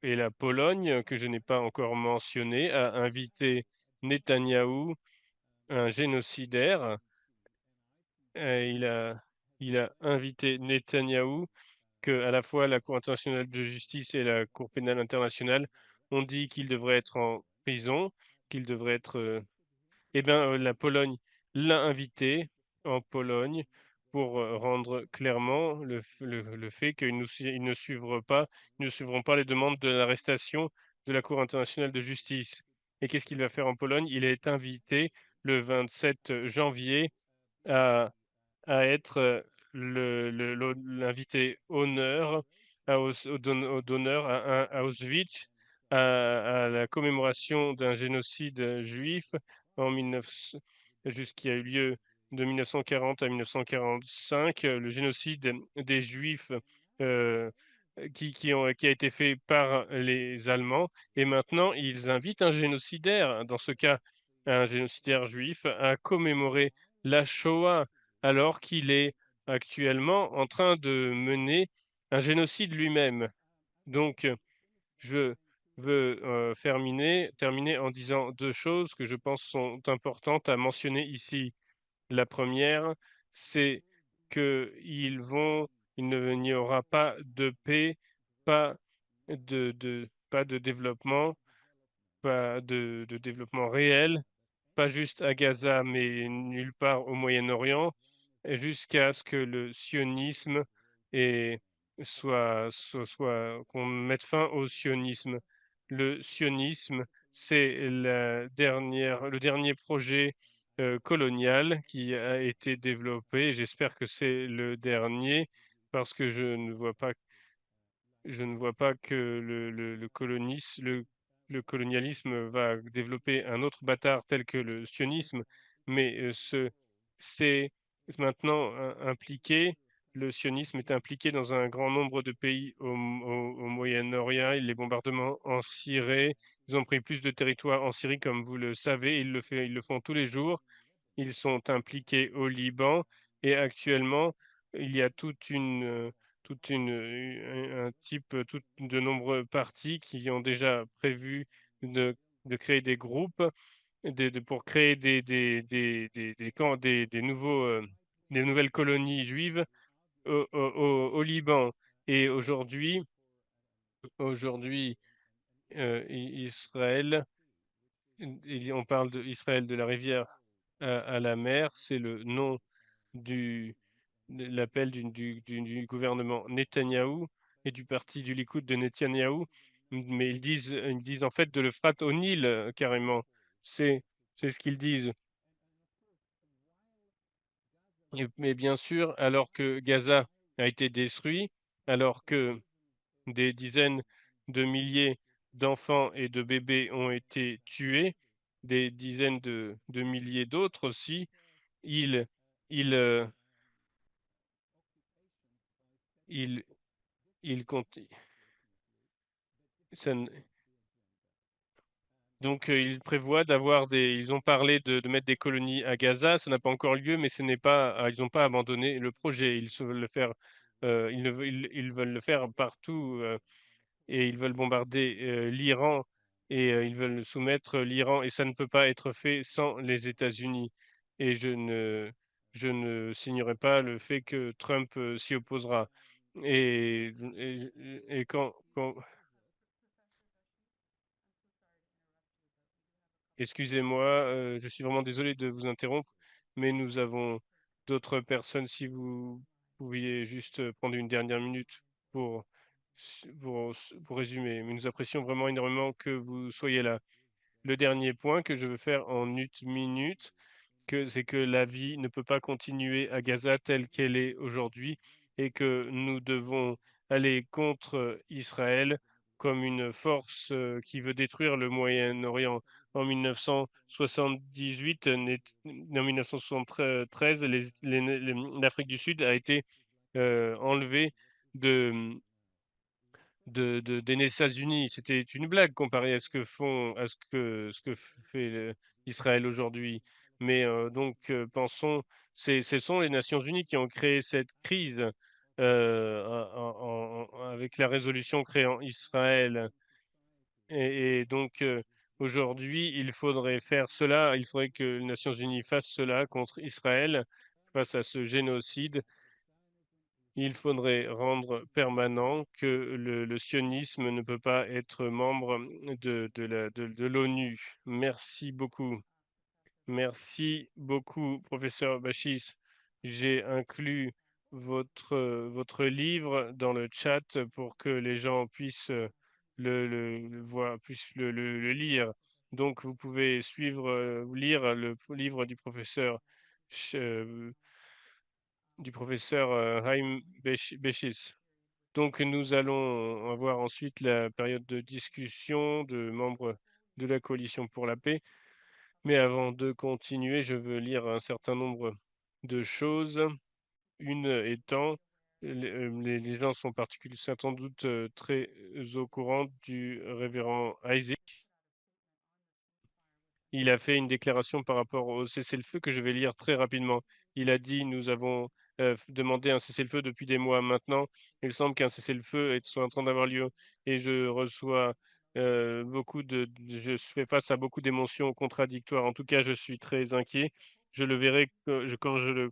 et la Pologne, que je n'ai pas encore mentionné, a invité Netanyahou, un génocidaire. Euh, il a, il a invité Netanyahou, que à la fois la Cour internationale de justice et la Cour pénale internationale ont dit qu'il devrait être en prison, qu'il devrait être eh bien, la Pologne l'a invité en Pologne pour rendre clairement le fait qu'ils ils ne suivront pas les demandes de l'arrestation de la Cour internationale de justice. Et qu'est-ce qu'il va faire en Pologne? Il est invité le 27 janvier à être l'invité honneur d'honneur à Auschwitz, à la commémoration d'un génocide juif en 19 qui a eu lieu de 1940 à 1945, le génocide des Juifs euh, qui a été fait par les Allemands. Et maintenant, ils invitent un génocidaire, dans ce cas un génocidaire juif, à commémorer la Shoah, alors qu'il est actuellement en train de mener un génocide lui-même. Donc, je veux terminer en disant 2 choses que je pense sont importantes à mentionner ici. La première, c'est qu'il n'y aura pas de paix, pas pas de développement, pas de développement réel, pas juste à Gaza, mais nulle part au Moyen-Orient, jusqu'à ce que le sionisme et qu'on mette fin au sionisme. Le sionisme, c'est le dernier projet colonial qui a été développé. J'espère que c'est le dernier parce que je ne vois pas que le colonialisme va développer un autre bâtard tel que le sionisme, mais c'est maintenant impliqué. Le sionisme est impliqué dans un grand nombre de pays au Moyen-Orient. Les bombardements en Syrie, ils ont pris plus de territoire en Syrie, comme vous le savez. Ils le font tous les jours. Ils sont impliqués au Liban et actuellement, il y a un type, de nombreux partis qui ont déjà prévu de, de créer des groupes pour créer des camps, des nouvelles colonies juives au Liban. Et aujourd'hui, Israël, on parle d'Israël de la rivière à la mer, c'est le nom de l'appel du gouvernement Netanyahou et du parti du Likoud de Netanyahou, mais ils disent en fait de l'Euphrate au Nil, carrément. C'est ce qu'ils disent. Mais bien sûr, alors que Gaza a été détruit, alors que des dizaines de milliers d'enfants et de bébés ont été tués, des dizaines de milliers d'autres aussi, ils, ils, euh, ils, ils comptent. Ça ne- Donc, ils prévoient ils ont parlé de mettre des colonies à Gaza. Ça n'a pas encore lieu, mais ce n'est pas, ils n'ont pas abandonné le projet. Veulent le faire, ils veulent le faire partout et ils veulent bombarder l'Iran et ils veulent soumettre l'Iran et ça ne peut pas être fait sans les États-Unis. Et je ne signerai pas le fait que Trump s'y opposera. Et, et quand Excusez-moi, je suis vraiment désolé de vous interrompre, mais nous avons d'autres personnes. Si vous pouviez juste prendre une dernière minute pour, pour résumer. Mais nous apprécions vraiment énormément que vous soyez là. Le dernier point que je veux faire en une minute, c'est que la vie ne peut pas continuer à Gaza telle qu'elle est aujourd'hui et que nous devons aller contre Israël comme une force qui veut détruire le Moyen-Orient. En 1978, en 1973, l'Afrique du Sud a été enlevée de, des États-Unis. C'était une blague comparé à ce que fait Israël aujourd'hui. Mais pensons, ce sont les Nations Unies qui ont créé cette crise avec la résolution créant Israël. Aujourd'hui, il faudrait faire cela. Il faudrait que les Nations Unies fassent cela contre Israël face à ce génocide. Il faudrait rendre permanent que le sionisme ne peut pas être membre de l'ONU. Merci beaucoup. Merci beaucoup, professeur Bachis. J'ai inclus votre livre dans le chat pour que les gens puissent le voir, puissent le lire. Donc, vous pouvez lire le livre du professeur Haim Bechis. Donc, nous allons avoir ensuite la période de discussion de membres de la coalition pour la paix. Mais avant de continuer, je veux lire un certain nombre de choses. Une étant, les gens sont sans doute très au courant du révérend Isaac. Il a fait une déclaration par rapport au cessez-le-feu que je vais lire très rapidement. Il a dit: nous avons demandé un cessez-le-feu depuis des mois maintenant. Il semble qu'un cessez-le-feu soit en train d'avoir lieu et je reçois je fais face à beaucoup d'émotions contradictoires. En tout cas, je suis très inquiet je le verrai quand je le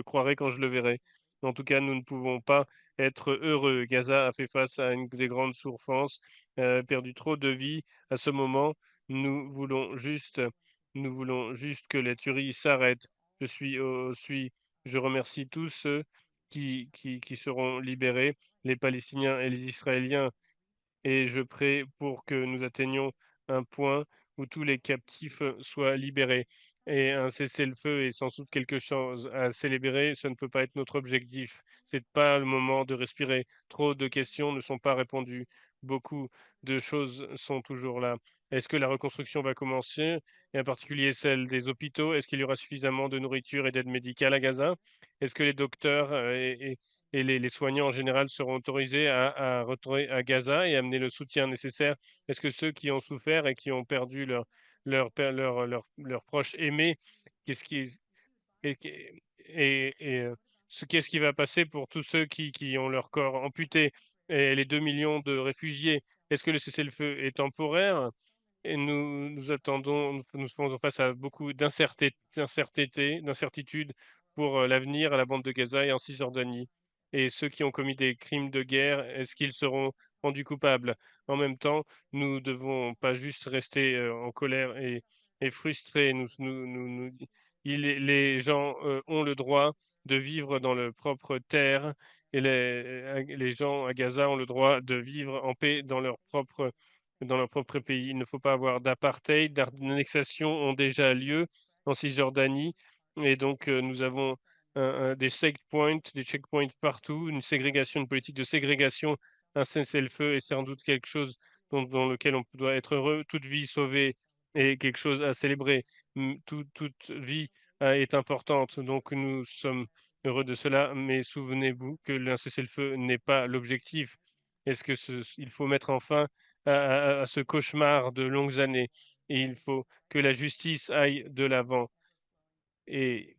croirai quand je le verrai. En tout cas, nous ne pouvons pas être heureux. Gaza a fait face à des grandes souffrances, perdu trop de vies à ce moment. Nous voulons juste, nous voulons juste que la tuerie s'arrête. Je remercie tous ceux qui seront libérés, les Palestiniens et les Israéliens, et je prie pour que nous atteignions un point où tous les captifs soient libérés. Et un cessez-le-feu est sans doute quelque chose à célébrer, ça ne peut pas être notre objectif. C'est pas le moment de respirer. Trop de questions ne sont pas répondues. Beaucoup de choses sont toujours là. Est-ce que la reconstruction va commencer, et en particulier celle des hôpitaux? Est-ce qu'il y aura suffisamment de nourriture et d'aide médicale à Gaza? Est-ce que les docteurs et les soignants en général seront autorisés à retourner à Gaza et amener le soutien nécessaire? Est-ce que ceux qui ont souffert et qui ont perdu leurs proches aimés, qu'est-ce qui et, qu'est-ce qui va passer pour tous ceux qui ont leur corps amputé et les 2 millions de réfugiés? Est-ce que le cessez-le-feu est temporaire? Et nous attendons, nous faisons face à beaucoup d'incertitudes pour l'avenir à la bande de Gaza et en Cisjordanie. Et ceux qui ont commis des crimes de guerre, est-ce qu'ils seront rendus coupables? En même temps, nous devons pas juste rester en colère et frustrés. Les gens ont le droit de vivre dans leur propre terre et les gens à Gaza ont le droit de vivre en paix dans leur propre pays. Il ne faut pas avoir d'apartheid, d'annexation ont déjà lieu en Cisjordanie. Et donc, nous avons des checkpoints partout, une ségrégation, une politique de ségrégation, un cessez-le-feu est sans doute quelque chose dans lequel on doit être heureux. Toute vie sauvée est quelque chose à célébrer. Toute vie est importante. Donc, nous sommes heureux de cela. Mais souvenez-vous que le cessez-le-feu n'est pas l'objectif. Il faut mettre en fin à ce cauchemar de longues années. Et il faut que la justice aille de l'avant. Et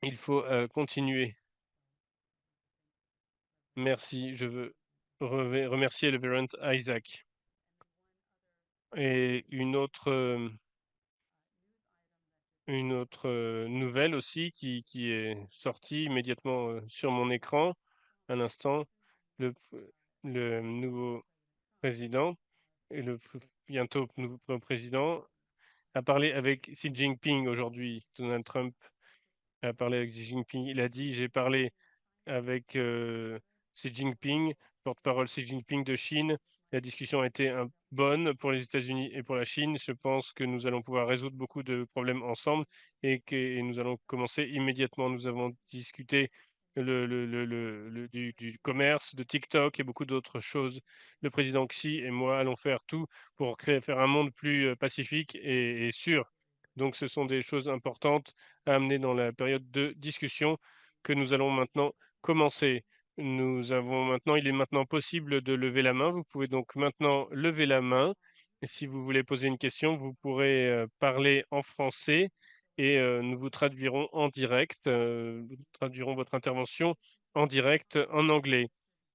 il faut continuer. Merci. Je veux remercier le Reverend Isaac. Et une autre nouvelle aussi qui est sortie immédiatement sur mon écran, un instant, le, le nouveau président et bientôt nouveau président a parlé avec Xi Jinping aujourd'hui. Donald Trump a parlé avec Xi Jinping. Il a dit, j'ai parlé avec Xi Jinping, porte-parole Xi Jinping de Chine. La discussion a été bonne pour les États-Unis et pour la Chine. Je pense que nous allons pouvoir résoudre beaucoup de problèmes ensemble et nous allons commencer immédiatement. Nous avons discuté du commerce, de TikTok et beaucoup d'autres choses. Le président Xi et moi allons faire tout pour faire un monde plus pacifique et sûr. Donc, ce sont des choses importantes à amener dans la période de discussion que nous allons maintenant commencer. Il est maintenant possible de lever la main. Vous pouvez donc maintenant lever la main. Et si vous voulez poser une question, vous pourrez parler en français et nous vous traduirons en direct. Nous traduirons votre intervention en direct en anglais.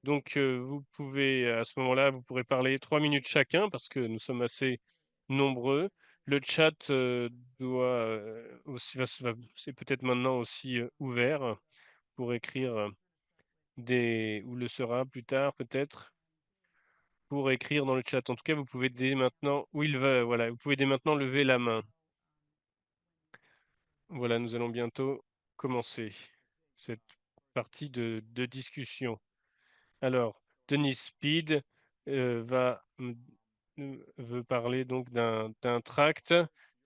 Donc, vous pouvez, à ce moment-là, vous pourrez parler 3 minutes chacun parce que nous sommes assez nombreux. Le chat c'est peut-être maintenant aussi ouvert pour écrire ou le sera plus tard peut-être, pour écrire dans le chat. En tout cas, vous pouvez dès maintenant, voilà, vous pouvez dès maintenant lever la main. Voilà, nous allons bientôt commencer cette partie de discussion. Alors, Denis Speed veut parler donc d'un tract.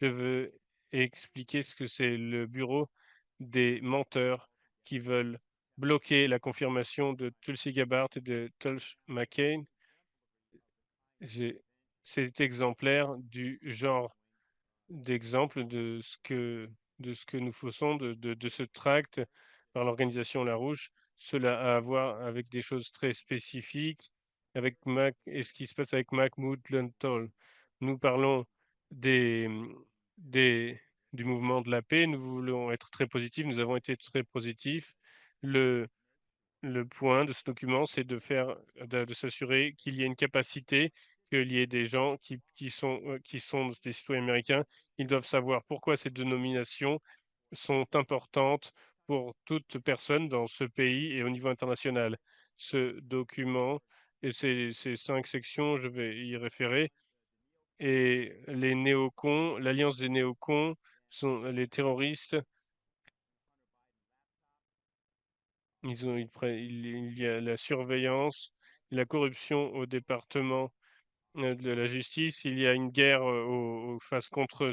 Je veux expliquer ce que c'est le bureau des menteurs qui veulent bloquer la confirmation de Tulsi Gabbard et de Tulsi McCain. C'est exemplaire du genre d'exemple de ce que nous faisons, de ce tract par l'organisation La Rouge. Cela a à voir avec des choses très spécifiques, avec et ce qui se passe avec Mahmoud Lentol. Nous parlons des, des, du mouvement de la paix, nous voulons être très positifs, nous avons été très positifs. Le point de ce document, c'est de s'assurer qu'il y ait une capacité qu'il y ait des gens qui sont des citoyens américains. Ils doivent savoir pourquoi ces dénominations sont importantes pour toute personne dans ce pays et au niveau international. Ce document et ces 5 sections, je vais y référer. Et les néocons, l'alliance des néocons sont les terroristes. Il y a la surveillance, la corruption au département de la justice. Il y a une guerre face contre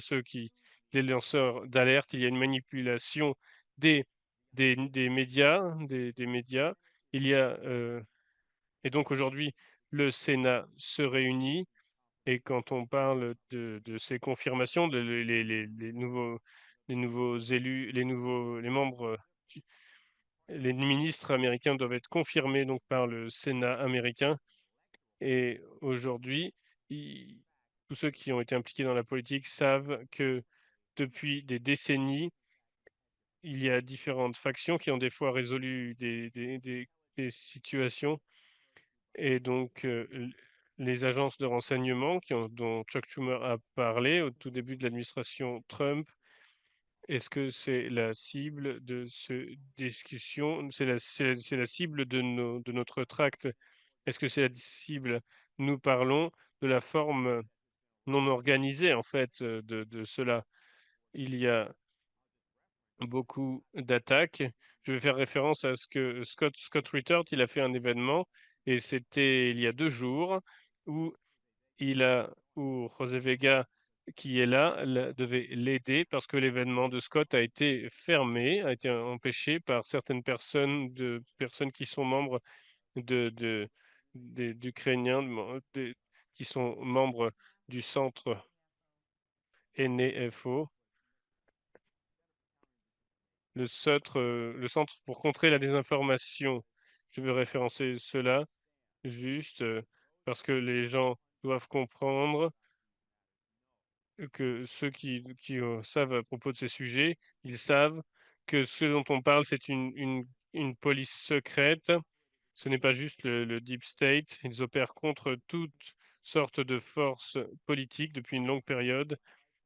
les lanceurs d'alerte. Il y a une manipulation des, des médias, des médias. Il y a, et donc aujourd'hui, le Sénat se réunit. Et quand on parle de ces confirmations, les nouveaux élus, les membres, les ministres américains doivent être confirmés donc par le Sénat américain. Et aujourd'hui, tous ceux qui ont été impliqués dans la politique savent que depuis des décennies, il y a différentes factions qui ont des fois résolu des situations. Et donc, les agences de renseignement dont Chuck Schumer a parlé au tout début de l'administration Trump, est-ce que c'est la cible de ce discussion? C'est la cible de notre tract. Est-ce que c'est la cible? Nous parlons de la forme non organisée, en fait, de cela. Il y a beaucoup d'attaques. Je vais faire référence à ce que Scott Rittert, il a fait un événement, et c'était il y a 2 jours, où où José Vega, qui est là, devait l'aider parce que l'événement de Scott a été fermé, a été empêché par certaines personnes qui sont membres de, d'Ukrainiens, qui sont membres du centre NEFO, le centre pour contrer la désinformation. Je veux référencer cela juste parce que les gens doivent comprendre que ceux qui savent à propos de ces sujets, ils savent que ce dont on parle, c'est une police secrète. Ce n'est pas juste le Deep State. Ils opèrent contre toutes sortes de forces politiques depuis une longue période.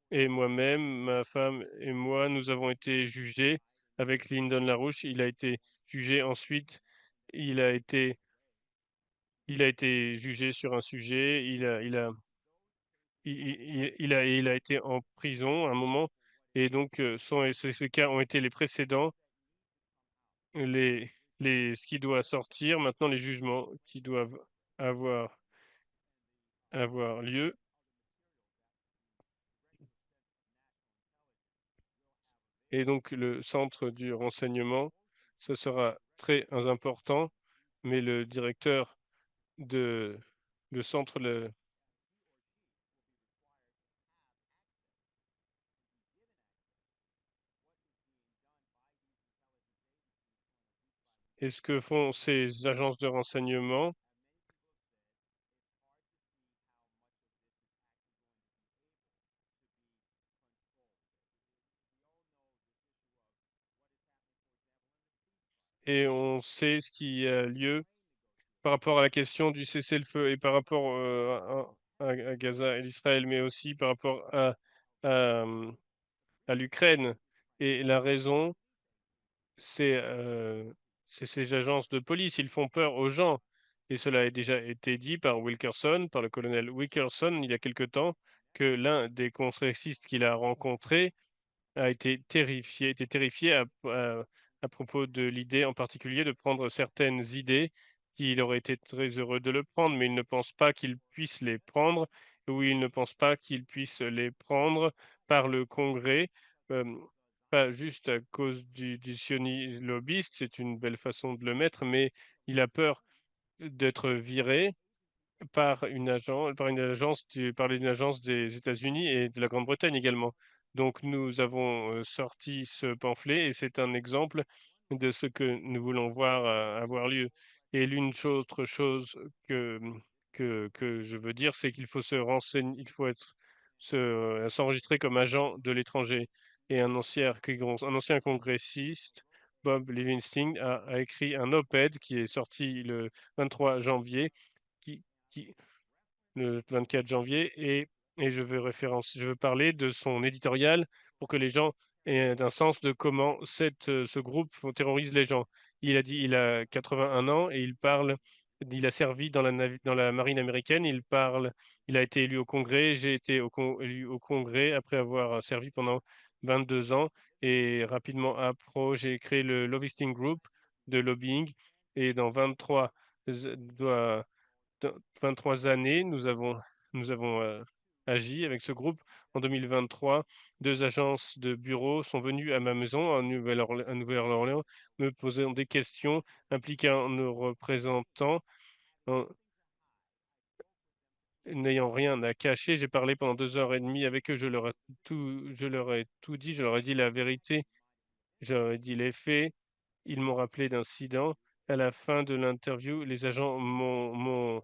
Et moi-même, ma femme et moi, nous avons été jugés avec Lyndon LaRouche. Il a été jugé ensuite. Il a été, il a été jugé sur un sujet. Il a été en prison à un moment. Et donc, ces cas ont été les précédents, les, ce qui doit sortir, maintenant les jugements qui doivent avoir, avoir lieu. Et donc, le centre du renseignement, ce sera très important, mais le directeur de le centre, et ce que font ces agences de renseignement, et on sait ce qui a lieu par rapport à la question du cessez-le-feu et par rapport à Gaza et l'Israël, mais aussi par rapport à l'Ukraine. Et la raison, c'est ces agences de police, ils font peur aux gens. Et cela a déjà été dit par Wilkerson, par le colonel Wilkerson, il y a quelque temps, que l'un des congressistes qu'il a rencontré a été terrifié à propos de l'idée en particulier de prendre certaines idées qu'il aurait été très heureux de le prendre, mais il ne pense pas qu'il puisse les prendre, ou il ne pense pas qu'il puisse les prendre par le Congrès, euh, pas juste à cause du sionisme lobbyiste, c'est une belle façon de le mettre, mais il a peur d'être viré par une agence des États-Unis et de la Grande-Bretagne également. Donc nous avons sorti ce pamphlet et c'est un exemple de ce que nous voulons voir avoir lieu. Et autre chose que je veux dire, c'est qu'il faut se renseigner, il faut s'enregistrer comme agent de l'étranger. Et un ancien congressiste, Bob Livingston, a écrit un op-ed qui est sorti le 23 janvier qui, qui, le 24 janvier, et je veux parler de son éditorial pour que les gens aient un sens de comment ce groupe terrorise les gens. Il a 81 ans et il a servi dans la marine américaine, il a été élu au Congrès, j'ai été élu au Congrès après avoir servi pendant 22 ans, et rapidement après, j'ai créé le Lobbying Group de lobbying, et dans 23 années, nous avons agi avec ce groupe. En 2023, 2 agences de bureaux sont venues à ma maison à Nouvelle-Orléans, me posant des questions impliquant nos représentants. En n'ayant rien à cacher, j'ai parlé pendant 2 heures et demie avec eux. Je leur ai tout dit, je leur ai dit la vérité, je leur ai dit les faits. Ils m'ont rappelé d'incidents. À la fin de l'interview, les agents m'ont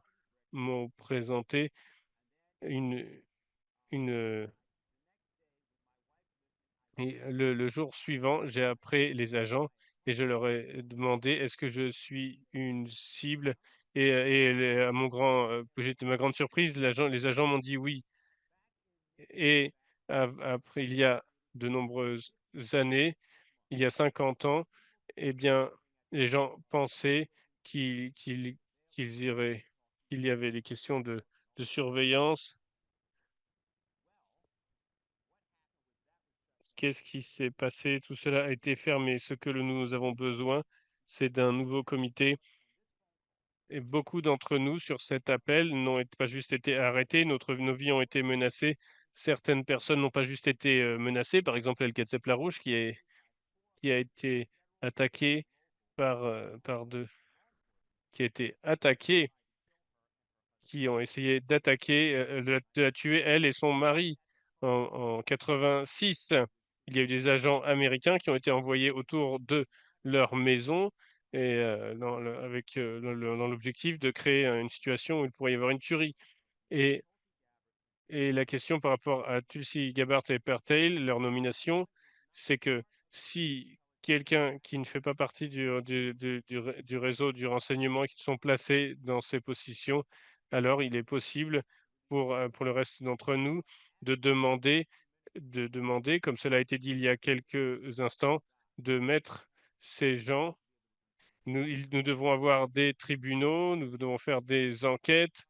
présenté une une, et le jour suivant, j'ai appelé les agents et je leur ai demandé: «Est-ce que je suis une cible?» À ma grande surprise, les agents m'ont dit: «Oui». Et après, il y a de nombreuses années, il y a 50 ans, eh bien, les gens pensaient qu'il qu'il qu'ils iraient qu'il y avait des questions de surveillance. Qu'est-ce qui s'est passé? Tout cela a été fermé. Ce que nous avons besoin, c'est d'un nouveau comité, et beaucoup d'entre nous sur cet appel pas juste été arrêtés, nos vies ont été menacées. Certaines personnes n'ont pas juste été menacées, par exemple El Larouche qui a été attaqué par deux, qui a été attaqué, qui ont essayé d'attaquer, de la tuer, elle et son mari, en 86. Il y a eu des agents américains qui ont été envoyés autour de leur maison, et dans l'objectif de créer une situation où il pourrait y avoir une tuerie. Et la question par rapport à Tulsi Gabbard et Pertale, leur nomination, c'est que si quelqu'un qui ne fait pas partie du réseau du renseignement, qui sont placés dans ces positions, alors il est possible pour le reste d'entre nous de demander, comme cela a été dit il y a quelques instants, de mettre ces gens. Nous devons avoir des tribunaux, nous devons faire des enquêtes.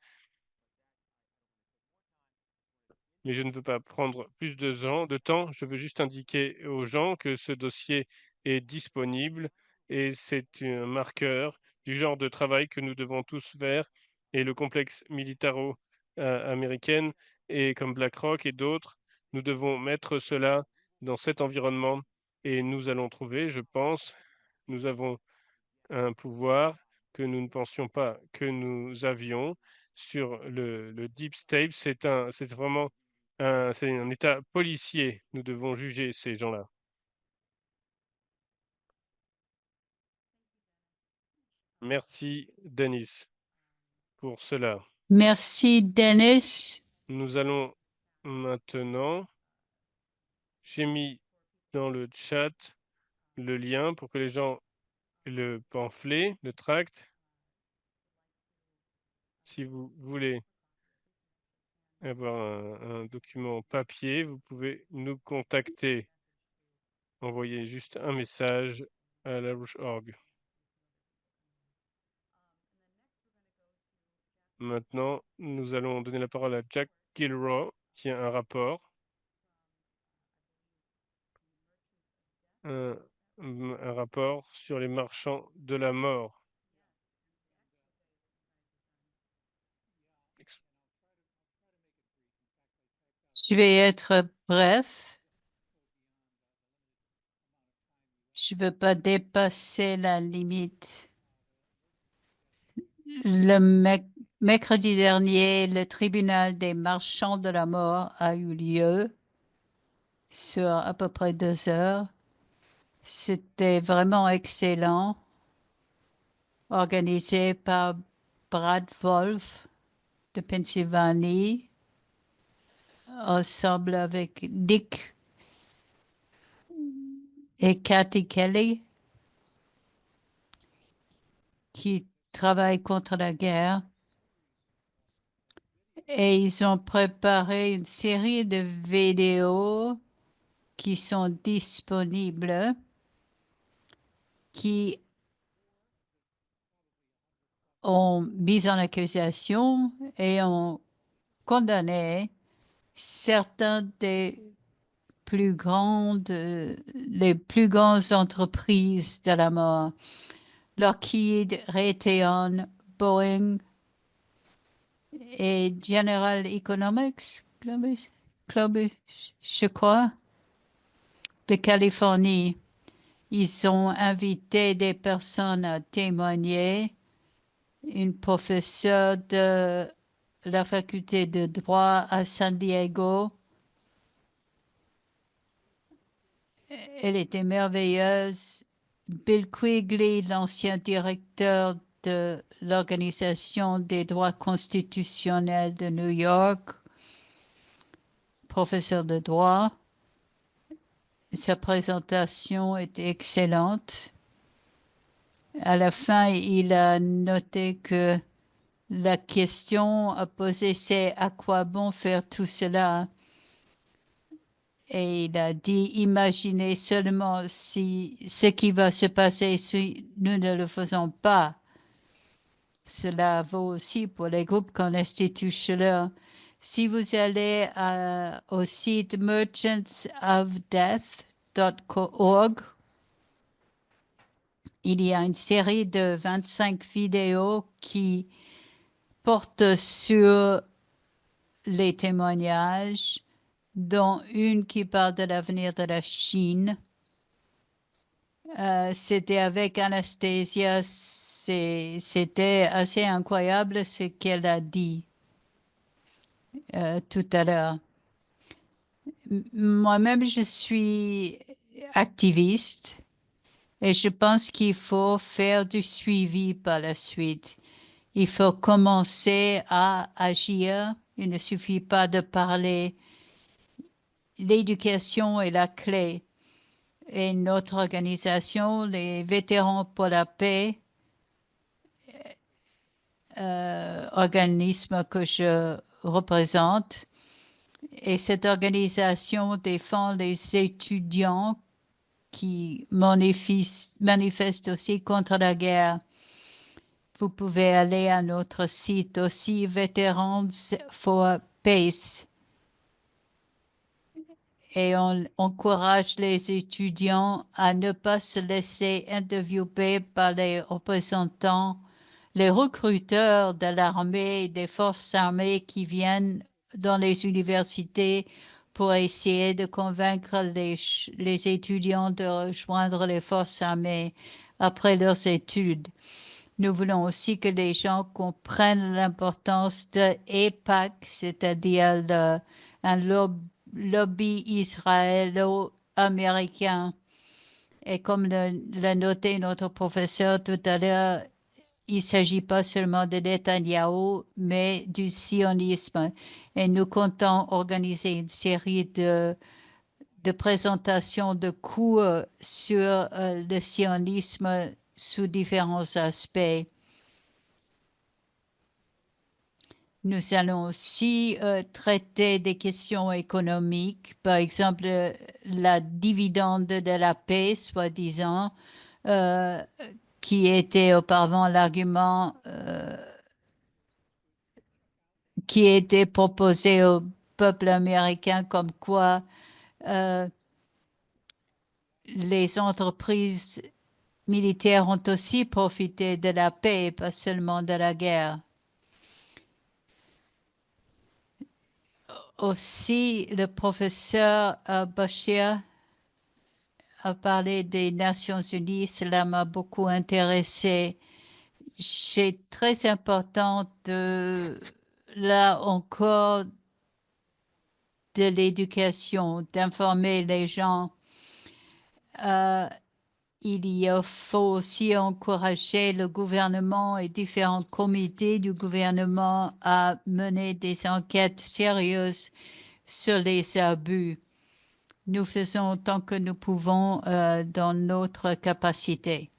Mais je ne veux pas prendre plus de temps. Je veux juste indiquer aux gens que ce dossier est disponible, et c'est un marqueur du genre de travail que nous devons tous faire, et le complexe militaro-américain, et comme BlackRock et d'autres, nous devons mettre cela dans cet environnement, et nous allons trouver, je pense, nous avons un pouvoir que nous ne pensions pas que nous avions sur le Deep State. C'est vraiment c'est un État policier. Nous devons juger ces gens-là. Merci, Denis, pour cela. Merci, Dennis. Nous allons maintenant, j'ai mis dans le chat le lien pour que les gens le pamphlet, le tract. Si vous voulez avoir un document papier, vous pouvez nous contacter. Envoyez juste un message à larouche.org. Maintenant, nous allons donner la parole à Jack Gilroy, qui a un rapport. Un, un rapport sur les marchands de la mort. Je vais être bref. Je ne veux pas dépasser la limite. Le mercredi dernier, le tribunal des marchands de la mort a eu lieu sur à peu près 2 heures. C'était vraiment excellent, organisé par Brad Wolf de Pennsylvanie, ensemble avec Dick et Kathy Kelly, qui travaillent contre la guerre. Et ils ont préparé une série de vidéos qui sont disponibles, qui ont mis en accusation et ont condamné certains des les plus grandes entreprises de la mort. Lockheed, Raytheon, Boeing et General Economics, je crois, de Californie. Ils ont invité des personnes à témoigner. Une professeure de la faculté de droit à San Diego. Elle était merveilleuse. Bill Quigley, l'ancien directeur de l'Organisation des droits constitutionnels de New York, professeur de droit. Sa présentation était excellente. À la fin, il a noté que la question à poser, c'est à quoi bon faire tout cela? Et il a dit, imaginez seulement si ce qui va se passer si nous ne le faisons pas. Cela vaut aussi pour les groupes qu'on institue cela. Si vous allez au site merchantsofdeath.org, il y a une série de 25 vidéos qui portent sur les témoignages, dont une qui parle de l'avenir de la Chine. C'était avec Anastasia, c'était assez incroyable ce qu'elle a dit tout à l'heure. Moi-même, je suis activiste et je pense qu'il faut faire du suivi par la suite. Il faut commencer à agir. Il ne suffit pas de parler. L'éducation est la clé. Et notre organisation, les vétérans pour la paix, organisme que je représente, et cette organisation défend les étudiants qui manifestent aussi contre la guerre. Vous pouvez aller à notre site aussi, Veterans for Peace. Et on encourage les étudiants à ne pas se laisser interviewer par les représentants, les recruteurs de l'armée, des forces armées qui viennent dans les universités pour essayer de convaincre les étudiants de rejoindre les forces armées après leurs études. Nous voulons aussi que les gens comprennent l'importance de AIPAC, c'est-à-dire un lobby israélo-américain. Et comme l'a noté notre professeur tout à l'heure, il ne s'agit pas seulement de Netanyahou, mais du sionisme. Et nous comptons organiser une série de présentations de cours sur le sionisme sous différents aspects. Nous allons aussi traiter des questions économiques, par exemple la dividende de la paix, soi-disant, qui était auparavant l'argument qui était proposé au peuple américain comme quoi les entreprises militaires ont aussi profité de la paix et pas seulement de la guerre. Aussi, le professeur Bashir a parlé des Nations Unies. Cela m'a beaucoup intéressé. C'est très important là encore de l'éducation, d'informer les gens. Il faut aussi encourager le gouvernement et différents comités du gouvernement à mener des enquêtes sérieuses sur les abus. Nous faisons tant que nous pouvons dans notre capacité.